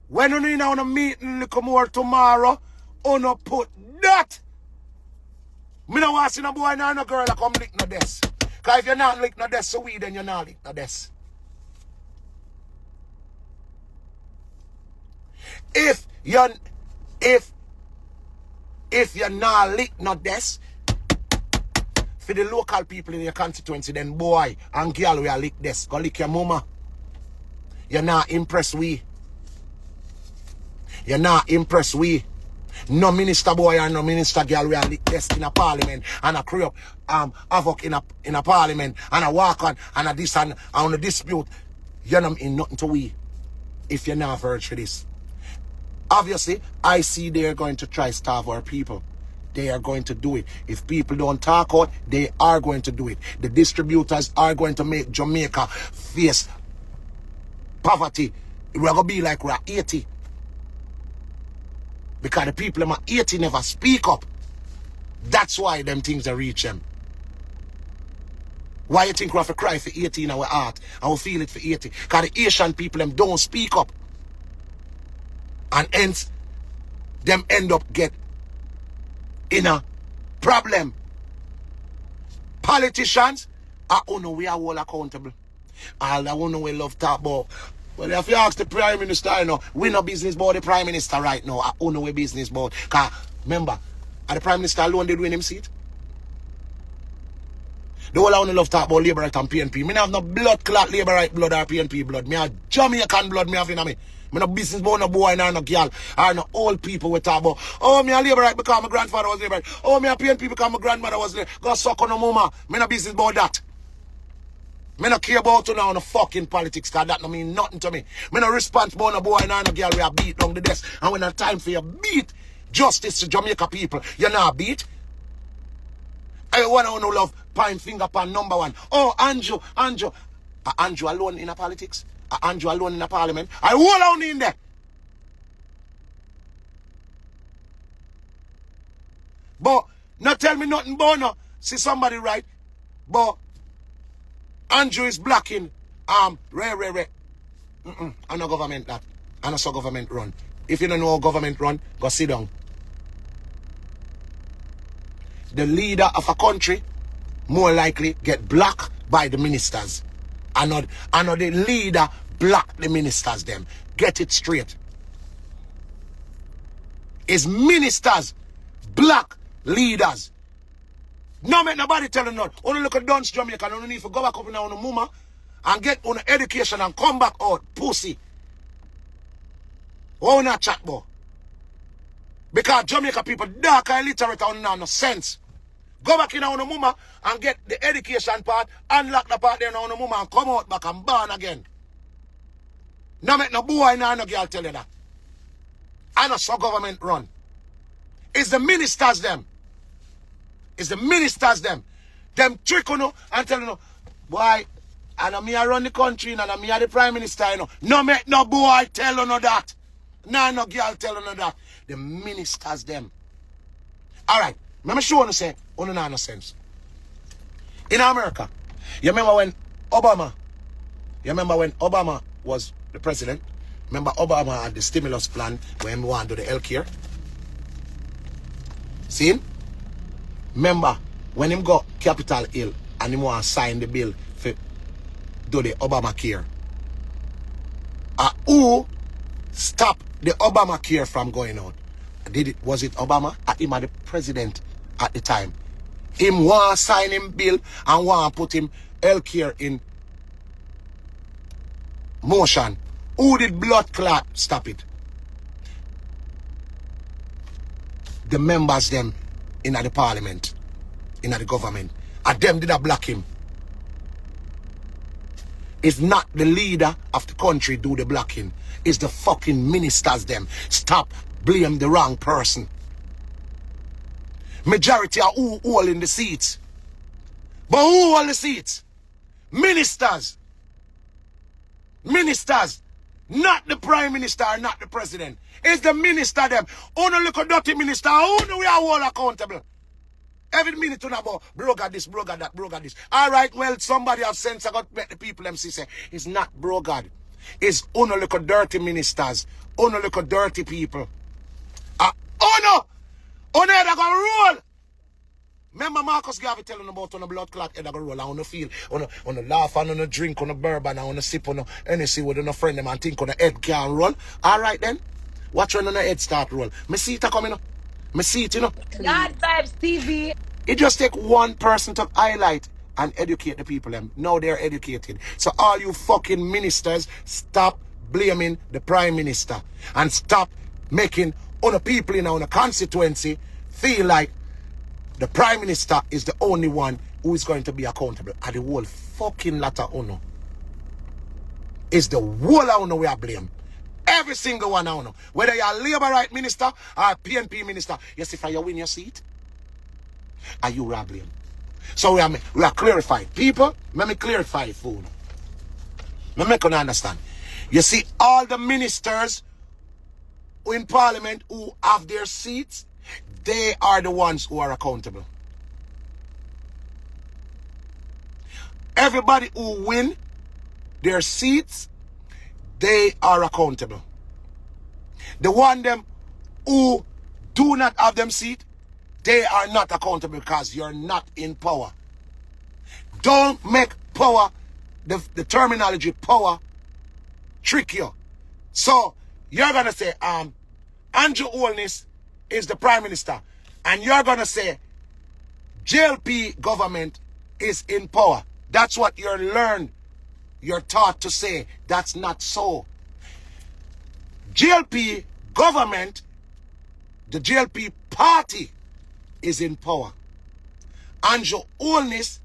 when you in a meeting little more tomorrow, you put that. Me no want to see no boy nor no girl that come lick no desk. Because if you're not lick no desk, so we then you're not lick no desk. If you're not lick no desk, for the local people in your constituency, then boy and girl we are lick desk. Go lick your mama. You're not impressed we. You're not impressed we. No minister boy and no minister girl we are lick desk in a parliament and a create havoc in a parliament and a walk on and a this and on a dispute. You're not in nothing to we if you're not verge for this. Obviously, I see they're going to try starve our people. They are going to do it. If people don't talk out, they are going to do it. The distributors are going to make Jamaica face poverty. We're going to be like we're 80. Because the people in 80 never speak up. That's why them things are reach them. Why you think we have to cry for 80 in our heart and we feel it for 80? Because the Asian people them don't speak up. And hence, them end up get in a problem. Politicians are we are all accountable. All that we love talk about. Well, if you ask the Prime Minister, you know, we no business about the Prime Minister right now. I we business about. Because remember, the Prime Minister alone did win him seat. The whole I only love talk about Labour Right and PNP. Me have no blood clot Labour Right blood or PNP blood. Me have Jamaican blood me have in me. Me no business about no boy nor no girl or no old people we talk about. Oh, me a Labour Right because my grandfather was Labour Right. Oh, me a PNP because my grandmother was there. Go suck on no mama. Me no business about that. Me no care about you now no fucking politics because that no mean nothing to me. Me no responsible no boy nor no girl we a beat down the desk. And when it's time for you beat justice to Jamaica people, you not beat. I want to love pine finger pan number one. Oh, Andrew. Andrew alone in a politics? Andrew alone in a parliament? I hold on in there. But not tell me nothing about no. See somebody right. But Andrew is blocking rare. I no government that. I no so government run. If you don't know how government run, go sit down. The leader of a country more likely get blocked by the ministers. And not the leader block the ministers them. Get it straight. It's ministers block leaders. No make nobody tell them not. Only look at Duns Jamaica and only need to go back up in our mama and get on education and come back out. Pussy. Why not chat about? Because Jamaica people dark and illiterate and no sense. Go back in our mama and get the education part, unlock the part there in our mama and come out back and born again. No make no boy no girl tell you that. And that's how government run. It's the ministers them. It's the ministers them. Them trick you know and tell you know, boy, and me I run the country and me are the prime minister, you know. No make no boy tell you no that. No girl tell you no that. The ministers them. Alright, let me show you say, no sense. In America, you remember when Obama was the president? Remember Obama had the stimulus plan when we want to do the healthcare? See him? Remember when him got Capitol Hill and him want to sign the bill for do the Obamacare? Who stopped the Obamacare from going out? Was it Obama? Him as the president at the time. Him want to sign him bill and want to put him healthcare in motion. Who did blood clot stop it? The members them in the parliament, in the government. And them did a block him. It's not the leader of the country do the blocking. It's the fucking ministers them. Stop blame the wrong person. Majority are who all in the seats. But who all the seats? Ministers. Ministers. Not the prime minister, not the president. It's the minister them. Only look at dirty minister. Who know we are all accountable? Every minute to know about bro got this, bro got that, bro got this. Alright, well, somebody have sense. I got to make the people them see say it's not bro God. It's only look at dirty ministers. Only look at dirty people. Oh no! Oh no, they're gonna roll! Remember Marcus Garvey telling about on the blood clot head go roll, on the feel, on the laugh, and on the drink, on the bourbon, on the sip, on the NSC with a friend them and think on the head can roll. Alright then. Watch when on the head start roll. Me see it coming up. Me see it, you know. God vibes TV. It just take one person to highlight and educate the people them. Now they're educated. So all you fucking ministers, stop blaming the prime minister. And stop making other people in our constituency feel like the prime minister is the only one who is going to be accountable. And the whole fucking lot of honor. It's the whole of honor we are blame. Every single one of honor. Whether you're a labor right minister or a PNP minister. Yes, if you win your seat, are you blame? So we are clarified. People, let me clarify it for you. Let me understand. You see, all the ministers in parliament who have their seats, they are the ones who are accountable. Everybody who win their seats, they are accountable. The one them who do not have them seat, they are not accountable because you're not in power. Don't make power, the terminology power, trick you. So you're gonna say, Andrew Holness is the prime minister, and you're gonna say JLP government is in power. That's what you're learned. You're taught to say. That's not so. JLP government, the JLP party is in power. Andrew Holness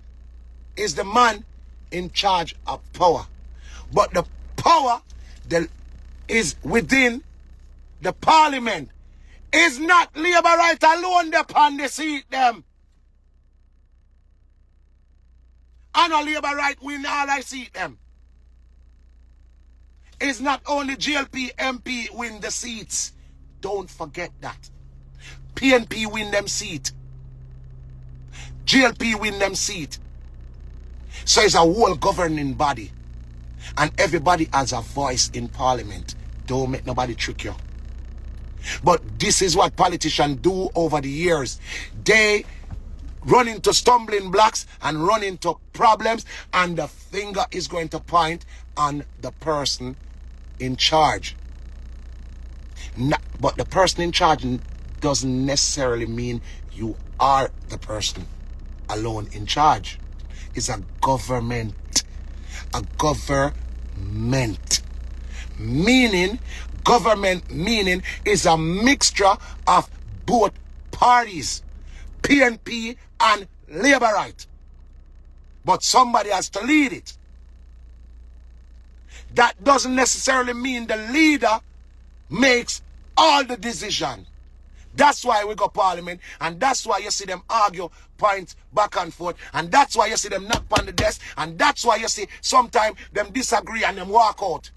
is the man in charge of power. But the power that is within the parliament is not labor right alone upon the seat them. And a labor right win all I seat them. It's not only JLP MP win the seats. Don't forget that. PNP win them seat. JLP win them seat. So it's a whole governing body. And everybody has a voice in parliament. Don't make nobody trick you. But this is what politicians do over the years. They run into stumbling blocks and run into problems, and the finger is going to point on the person in charge. But the person in charge doesn't necessarily mean you are the person alone in charge. It's a government. A government. Meaning, government meaning is a mixture of both parties. PNP and Labour right. But somebody has to lead it. That doesn't necessarily mean the leader makes all the decision. That's why we got parliament, and that's why you see them argue points back and forth, and that's why you see them knock on the desk, and that's why you see sometimes them disagree and them walk out.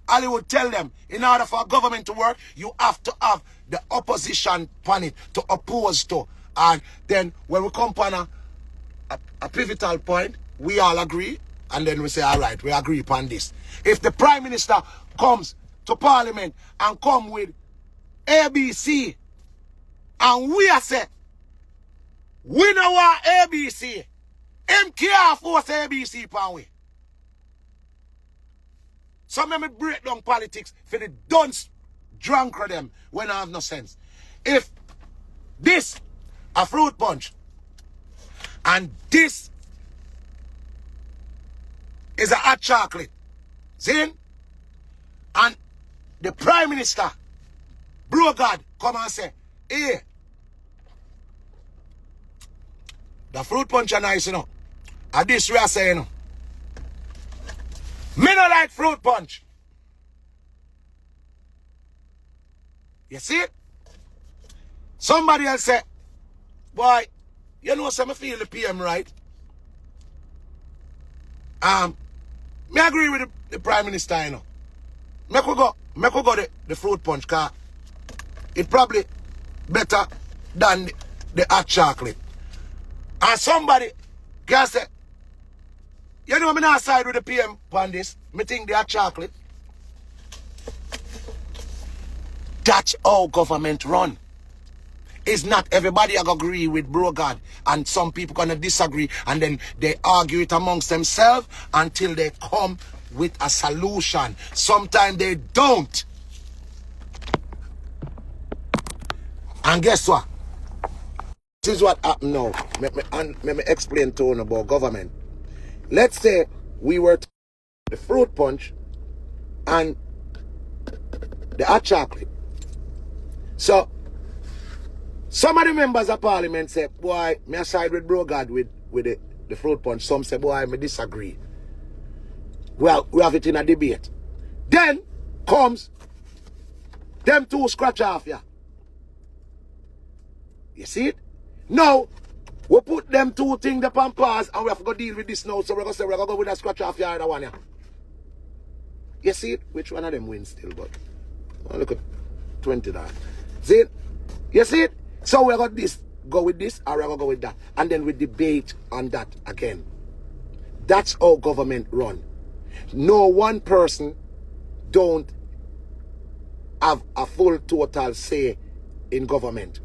Hollywood tell them, in order for a government to work, you have to have the opposition on it to oppose to. And then when we come upon a pivotal point, we all agree, and then we say, all right, we agree upon this. If the Prime Minister comes to Parliament and come with ABC, and we are say, we know what ABC, MKR force ABC upon we. So let me break down politics for the dunce drunk of them when I have no sense. If this a fruit punch and this is a hot chocolate, see? And the Prime Minister, bro God, come and say, hey, the fruit punch are nice, you know. And this we are saying, you know. Me no like fruit punch. You see it? Somebody else say, boy, you know some feel the PM right. Me agree with the Prime Minister, you know. Me could go the fruit punch car. It probably better than the hot chocolate. And somebody can say, you know, I'm not side with the PM on this. Me think they are chocolate. That's how government run. It's not everybody I agree with bro God. And some people gonna disagree. And then they argue it amongst themselves until they come with a solution. Sometimes they don't. And guess what? This is what happened now. Let me explain to you about government. Let's say we were the fruit punch and the hot chocolate. So, some of the members of parliament say, boy, me I side with bro God with the fruit punch. Some say, boy, me disagree. Well, we have it in a debate. Then comes them two scratch off ya. You see it? Now, we put them two things up on pause and we have to go deal with this now. So we're going to say we're going to go with a scratch off your other one. Yeah. You see it? Which one of them wins still? But look at 20 that. See it? You see it? So we're going to go with this or we're going to go with that. And then we debate on that again. That's how government run. No one person don't have a full total say in government.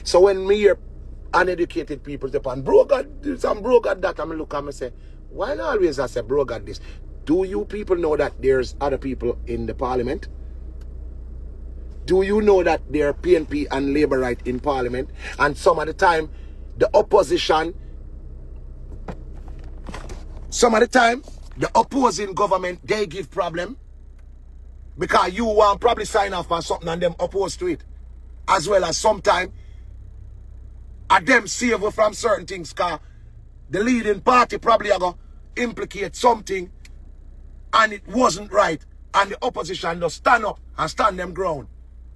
So when me hear uneducated people say, bro God, some bro God that, I'm look and I say, why not always I say bro God this? Do you people know that there's other people in the parliament? Do you know that there are PNP and Labour right in parliament? And some of the time, the opposition, some of the time, the opposing government, they give problem. Because you want probably sign off on something and them oppose to it. As well as sometimes, and them save you from certain things, because the leading party probably are going to implicate something and it wasn't right. And the opposition just stand up and stand them ground.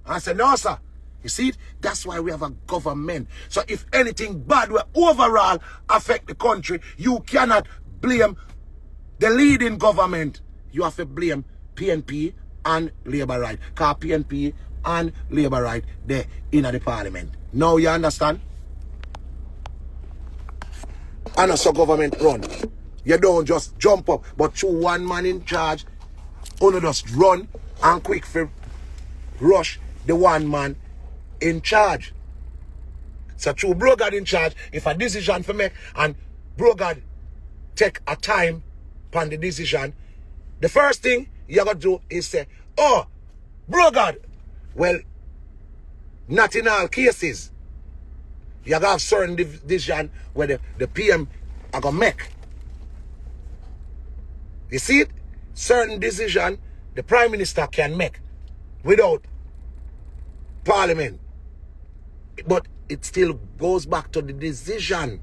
And I say, no, sir. You see it? That's why we have a government. So if anything bad will overall affect the country, you cannot blame the leading government. You have to blame PNP and Labour right. Because PNP and Labour right, they're in the parliament. Now you understand? And also government run. You don't just jump up, but through one man in charge, only just run and quick for rush the one man in charge. So through bro God in charge, if a decision for make and bro God take a time upon the decision, the first thing you gotta do is say, oh, bro God, well, not in all cases. You gotta have certain decision where the PM are gonna make. You see it? Certain decision the Prime Minister can make without Parliament. But it still goes back to the decision.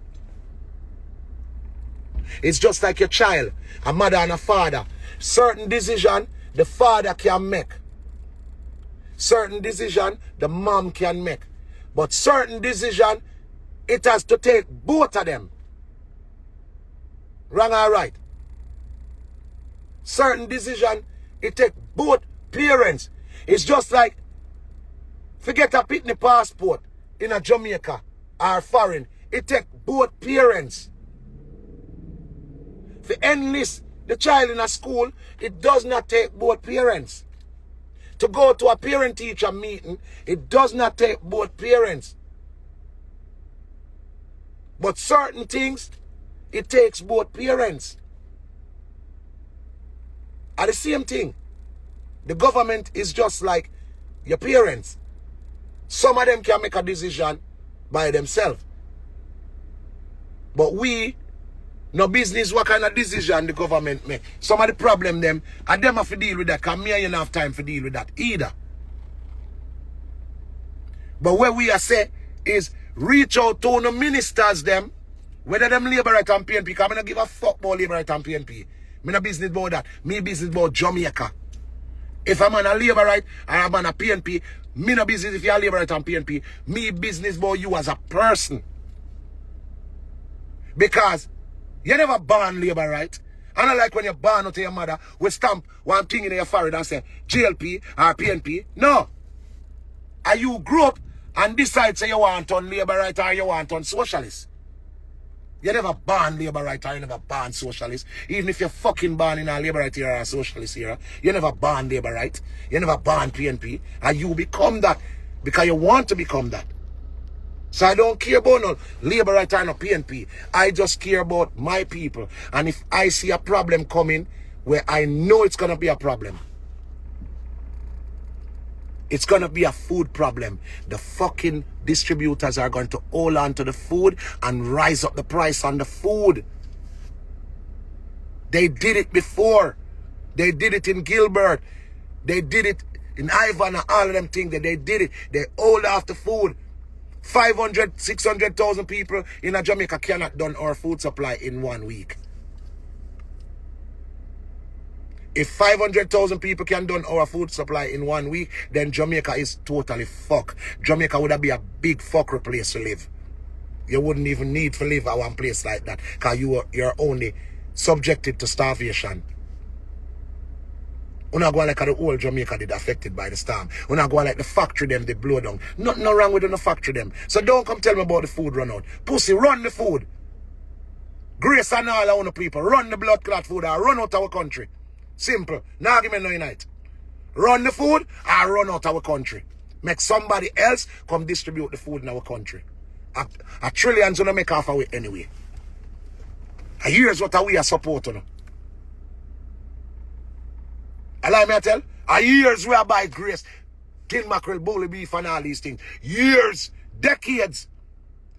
It's just like your child, a mother and a father. Certain decision the father can make. Certain decision the mom can make. But certain decision, it has to take both of them. Wrong or right? Certain decision, it take both parents. It's just like, forget a pitney passport in a Jamaica or foreign. It take both parents. To enlist the child in a school, it does not take both parents. To go to a parent-teacher meeting, it does not take both parents. But certain things, it takes both parents. Are the same thing. The government is just like your parents. Some of them can make a decision by themselves. But we, no business what kind of decision the government make. Some of the problem them, and them have to deal with that, because me and you don't have time to deal with that either. But what we are say is reach out to the ministers them, whether them labor right and PNP, because I don't give a fuck about labor right and PNP. Me no business about that. Me business about Jamaica. If I'm on a labor right and I'm on a PNP, me no business if you're a labor right and PNP. Me business about you as a person. Because you never born labor right. And I like when you're born out to your mother, we stamp one thing in your forehead and say GLP or PNP. No. And you grew up and decide say you want on labor right or you want on socialist. You never born labor right or you never born socialist. Even if you're fucking born in a labor right era or a socialist era, you never born labor right. You never born PNP. And you become that because you want to become that. So I don't care about no labor right or no PNP. I just care about my people. And if I see a problem coming where I know it's going to be a problem, it's going to be a food problem. The fucking distributors are going to hold on to the food and rise up the price on the food. They did it before. They did it in Gilbert. They did it in Ivan and all of them things. They did it. They hold off the food. 500, 600,000 people in a Jamaica cannot done our food supply in 1 week. If 500,000 people can done our food supply in 1 week, then Jamaica is totally fucked. Jamaica would be a big fuckery place to live. You wouldn't even need to live at one place like that, because you're only subjected to starvation. We're not going like the whole Jamaica did affected by the storm. We're not going like the factory them they blow down. Nothing wrong with the factory them. So don't come tell me about the food run out. Pussy, run the food. Grace and all our people, run the blood clot food or run out our country. Simple. No argument no unite. Run the food or run out our country. Make somebody else come distribute the food in our country. A trillions gonna make half of it anyway. And here's what we are supporting. Allow me to tell. A years we are by grace. Tin mackerel, bully beef and all these things. Years, decades.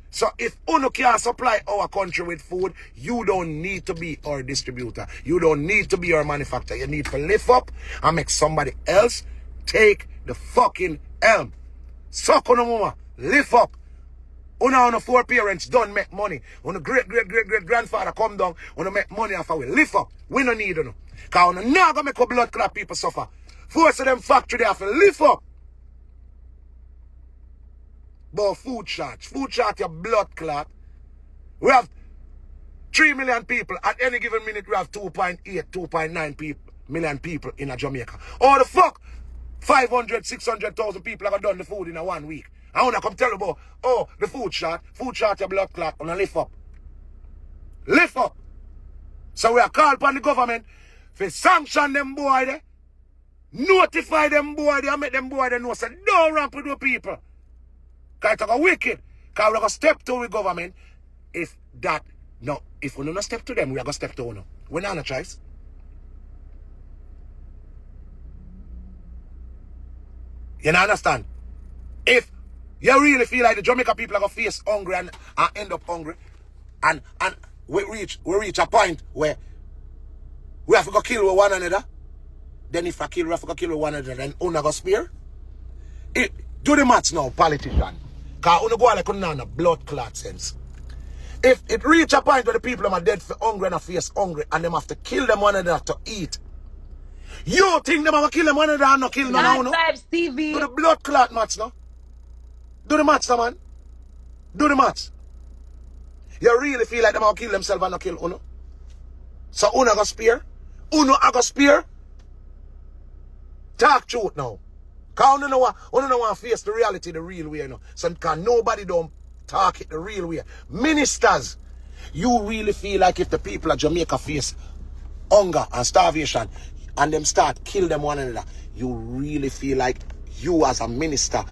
So if UNO can't supply our country with food, you don't need to be our distributor. You don't need to be our manufacturer. You need to lift up and make somebody else take the fucking helm. Suck on the mama. Lift up. Una 4 parents don't make money. Una great grandfather come down. Una make money after we lift up. We don't need uno. Because una not gonna make a blood clot people suffer. Force of them factory they have to lift up. But food short. Food short your blood clot. We have 3 million people. At any given minute we have 2.8, 2.9 million people in a Jamaica. Oh the fuck? 500, 600,000 people have done the food in a 1 week. I wanna come tell you about, oh, the food short your blood clot, and lift up. Lift up. So we are called upon the government to sanction them boy there, notify them boy there, and make them boy there know, say, don't ramp with the people. Because it's a wicked. Because we're going to step to the government if that, no, if we don't step to them, we're going to step to one. We're not on a choice. You know, understand? If you really feel like the Jamaica people are going to face hungry and end up hungry, and we reach a point where we have to go kill one another, then if I kill, we have to go kill one another, then we're not going to spare. Do the maths now, politician. Because we go like a blood clot sense. If it reach a point where the people are dead for hungry and a face hungry and them have to kill them one another to eat, you think them have to kill them one another and not kill none Not no? Vibes Do TV. the blood clot match no? Do the match, no, man. Do the match. You really feel like them have to kill themselves and not kill Uno? So Uno go spear? Uno a go spear? Talk truth now. Cause Uno no want to face the reality the real way, you know. So cause nobody don't talk it the real way. Ministers, you really feel like if the people of Jamaica face hunger and starvation and them start kill them one another, you really feel like you as a minister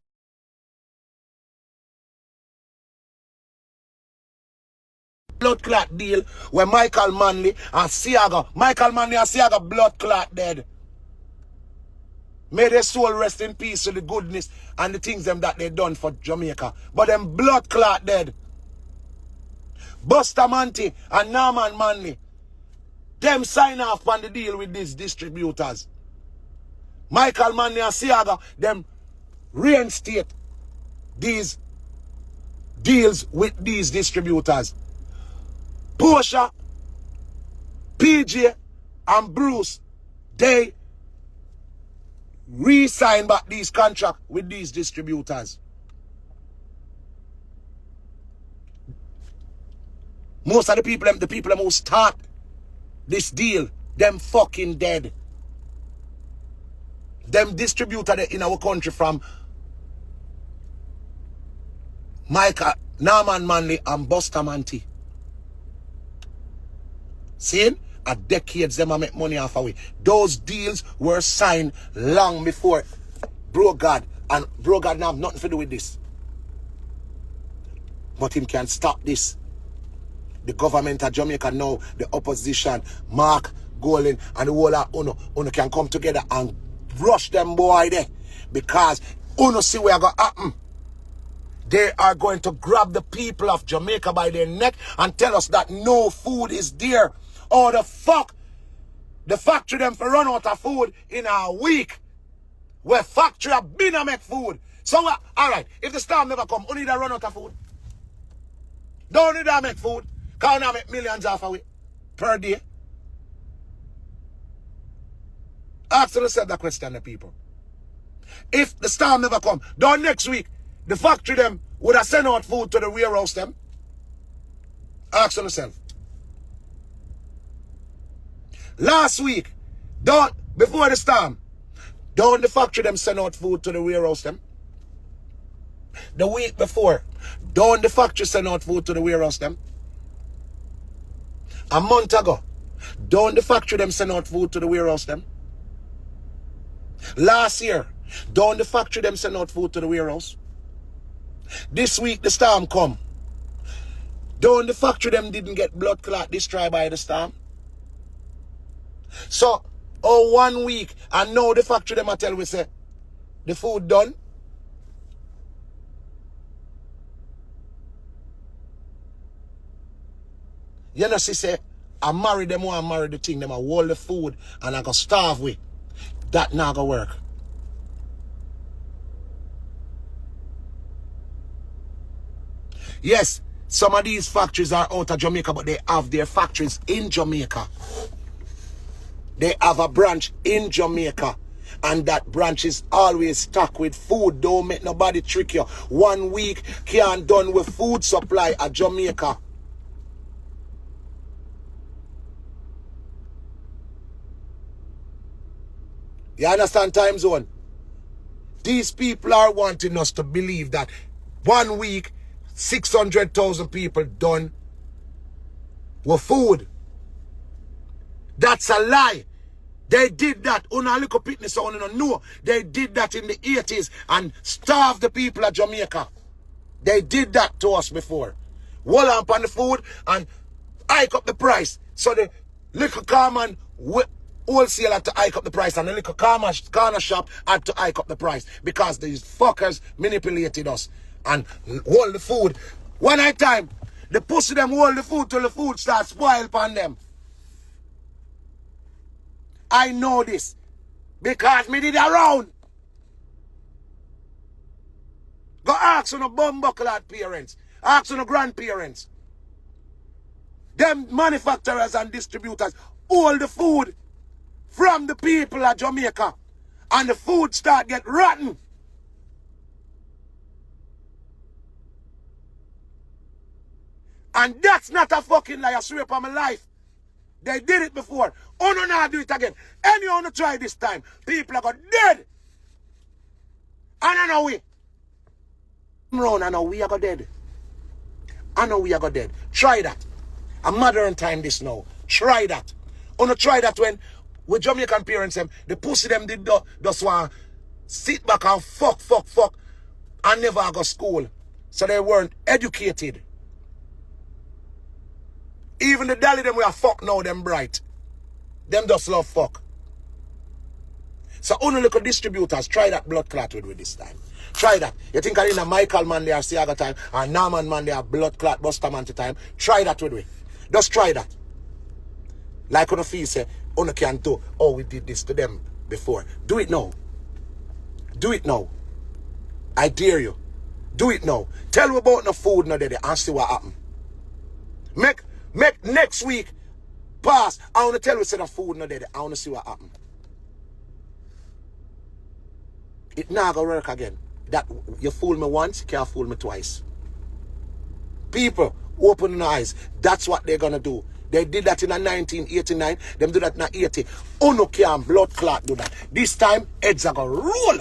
blood clot deal where Michael Manley and Siaga blood clot dead. May their soul rest in peace to the goodness and the things them that they done for Jamaica. But them blood clot dead. Bustamante and Norman Manley, them sign off on the deal with these distributors. Michael Manley and Siaga, them reinstate these deals with these distributors. Portia, PJ, and Bruce, they re-sign back these contracts with these distributors. Most of the people who start this deal, them fucking dead. Them distributor in our country from Norman Manley and Bustamante. See? A decades them a make money off of it. Those deals were signed long before Brogard, and Brogard now have nothing to do with this. But him can stop this. The government of Jamaica now, the opposition, Mark, Golden, and the whole of Uno can come together and rush them boy there. Because Uno see where going to happen. They are going to grab the people of Jamaica by their neck and tell us that no food is there. Oh, the fuck? The factory them for run out of food in a week. Where factory have been to make food. So, alright, if the storm never come, only they run out of food. Don't need to make food. Can't make millions off of it per day. Ask yourself that question, the people. If the storm never come, don't next week, the factory them would have sent out food to the warehouse them. Ask yourself. Last week, before the storm, don't the factory them send out food to the warehouse them? The week before, don't the factory send out food to the warehouse them? A month ago, don't the factory them send out food to the warehouse them? Last year, don't the factory them send out food to the warehouse? This week the storm come. Don't the factory them didn't get blood clot destroyed by the storm? So, 1 week, and now the factory them a tell we say, the food done. You know, she say, I marry them or I marry the thing, them I hold the food and I go starve with. That not gonna work. Yes, some of these factories are out of Jamaica, but they have their factories in Jamaica. They have a branch in Jamaica. And that branch is always stocked with food. Don't make nobody trick you. 1 week can't done with food supply at Jamaica. You understand time zone? These people are wanting us to believe that 1 week, 600,000 people done with food. That's a lie. They did that. Una little pitney so una know. They did that in the 80s and starved the people of Jamaica. They did that to us before. Wall up on the food and hike up the price. So the little common wholesaler had to hike up the price and the little corner shop had to hike up the price because these fuckers manipulated us and hold the food. One night time, the pussy them hold the food till the food starts spoil upon them. I know this because me did around. Go ask on the bumbuckle parents. Ask on the grandparents. Them manufacturers and distributors hold the food from the people of Jamaica. And the food start get rotten. And that's not a fucking lie. I swear upon my life. They did it before. Oh no, now do it again. Anyone to try this time, people are going dead. And I know we. I know we are going dead. I know we are going dead. Try that. A modern time this now. Try that. Oh no, try that when with Jamaican parents them, the pussy them did just want sit back and fuck and never go to school. So they weren't educated. Even the dolly them we are fuck now, them bright. Them just love fuck. So only little distributors, try that blood clot with this time. Try that. You think I in a Michael man there Siaga time and Norman man there blood clot Buster man time. Try that with me. Just try that. Like on the feel say, on can do, oh we did this to them before. Do it now. Do it now. I dare you. Do it now. Tell me about the food now there and see what happen. Make next week pass. I want to tell you say the food no there. I want to see what happen. It now gonna work again. That you fool me once, you can't fool me twice. People, open their eyes. That's what they're gonna do. They did that in 1989. Them do that in 80. Uno can blood clot do that. This time, heads are gonna roll.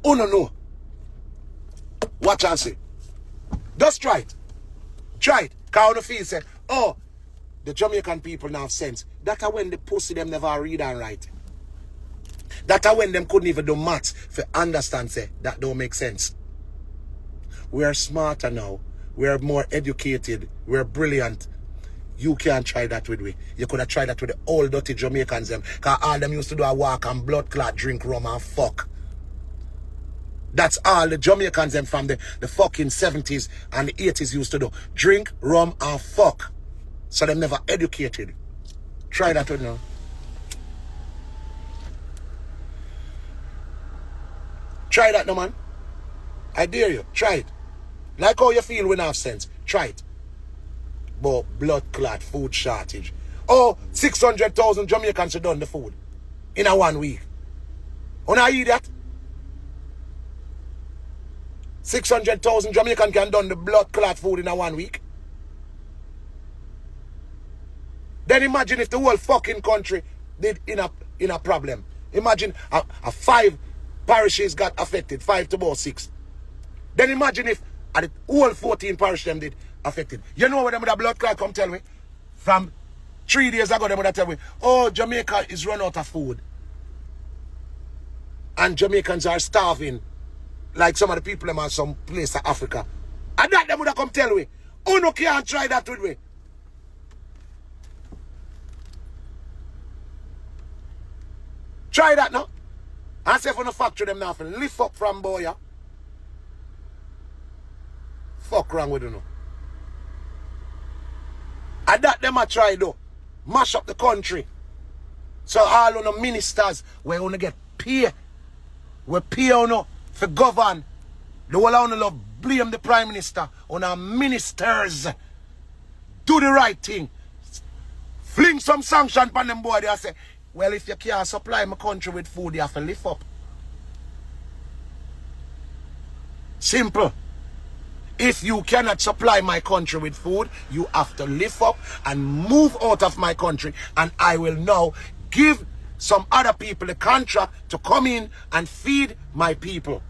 Uno no. Watch and see. Just try it. Try it. Cause on the feel say, oh, the Jamaican people now have sense. That's when the pussy them never read and write. That's when them couldn't even do maths for understand say that don't make sense. We are smarter now. We are more educated. We are brilliant. You can't try that with me. You could have tried that with the old dirty Jamaicans them. Cause all them used to do a walk and blood clot, drink rum and fuck. That's all the Jamaicans them from the fucking 70s and the 80s used to do. Drink, rum and fuck. So them never educated. Try that with now. Try that no man. I dare you. Try it. Like how you feel when I have sense. Try it. But blood clot, food shortage. Oh, 600,000 Jamaicans have done the food in a 1 week. When I eat that, 600,000 Jamaicans can done the blood clot food in a 1 week. Then imagine if the whole fucking country did in a problem. Imagine a 5 parishes got affected, 5 to about 6. Then imagine if the whole 14 parishes them did affected. You know what them with a blood clot come tell me? From 3 days ago them would tell me, oh, Jamaica is run out of food. And Jamaicans are starving. Like some of the people them are some place in Africa. And that them would have come tell me. Oh no, can't try that with me. Try that now. I say for the factory them now, lift up from Boya. Fuck wrong with you now. And that them a try though. Mash up the country. So all of the ministers, we only get pay. We pay on for govern. The whole of love blame the Prime Minister on our ministers. Do the right thing. Fling some sanction upon them boy. They say, well, if you can't supply my country with food, you have to lift up. Simple. If you cannot supply my country with food, you have to lift up and move out of my country. And I will now give some other people a contract to come in and feed my people.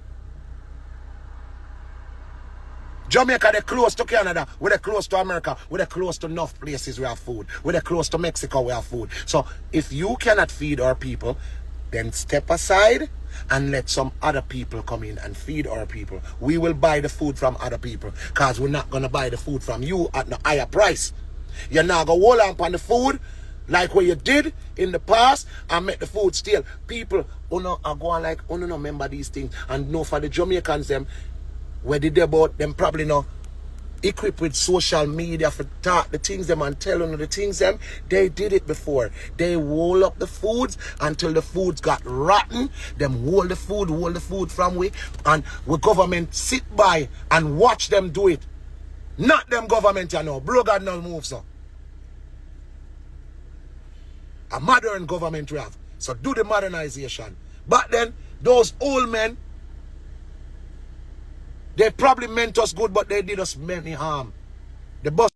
Jamaica, they're close to Canada. We're close to America. We're close to enough places we have food. We're close to Mexico, we have food. So if you cannot feed our people, then step aside and let some other people come in and feed our people. We will buy the food from other people because we're not going to buy the food from you at a higher price. You're not going to hold on the food like what you did in the past and make the food steal. People are going like, no remember these things. And no, for the Jamaicans, them, where did they about them probably not equipped with social media for talk the things them and telling the things them. They did it before. They roll up the foods until the foods got rotten. Them hold the food from we, and we government sit by and watch them do it. Not them government, you know. Bro God no move so. A modern government we have. So do the modernization. But then, those old men, they probably meant us good, but they did us many harm. The bus.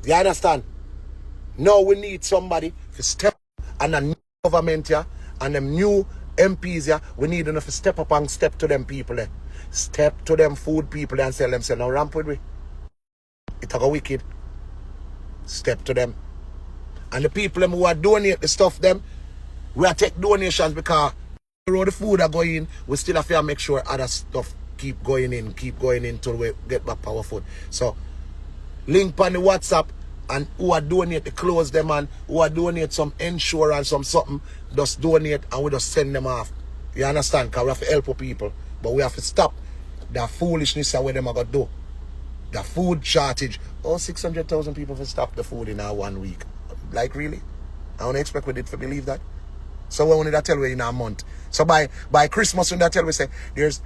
You understand? Now we need somebody to step and a new government here and them new MPs here. We need enough to step up and step to them people there. Step to them food people and tell them, say, now ramp with me. It a go wicked. Step to them. And the people them who are donate the stuff them, we are take donations because the food are going, we still have to make sure other stuff keep going in till we get back our food. So link on the WhatsApp and who are donate the clothes them and who are donate some insurance, some something, just donate and we just send them off. You understand? Because we have to help people. But we have to stop the foolishness of what them are going to do. The food shortage. Oh, 600,000 people will stop the food in 1 week. Like really? I don't expect we did to believe that. So when they tell we in a month. So by Christmas when they tell we say there's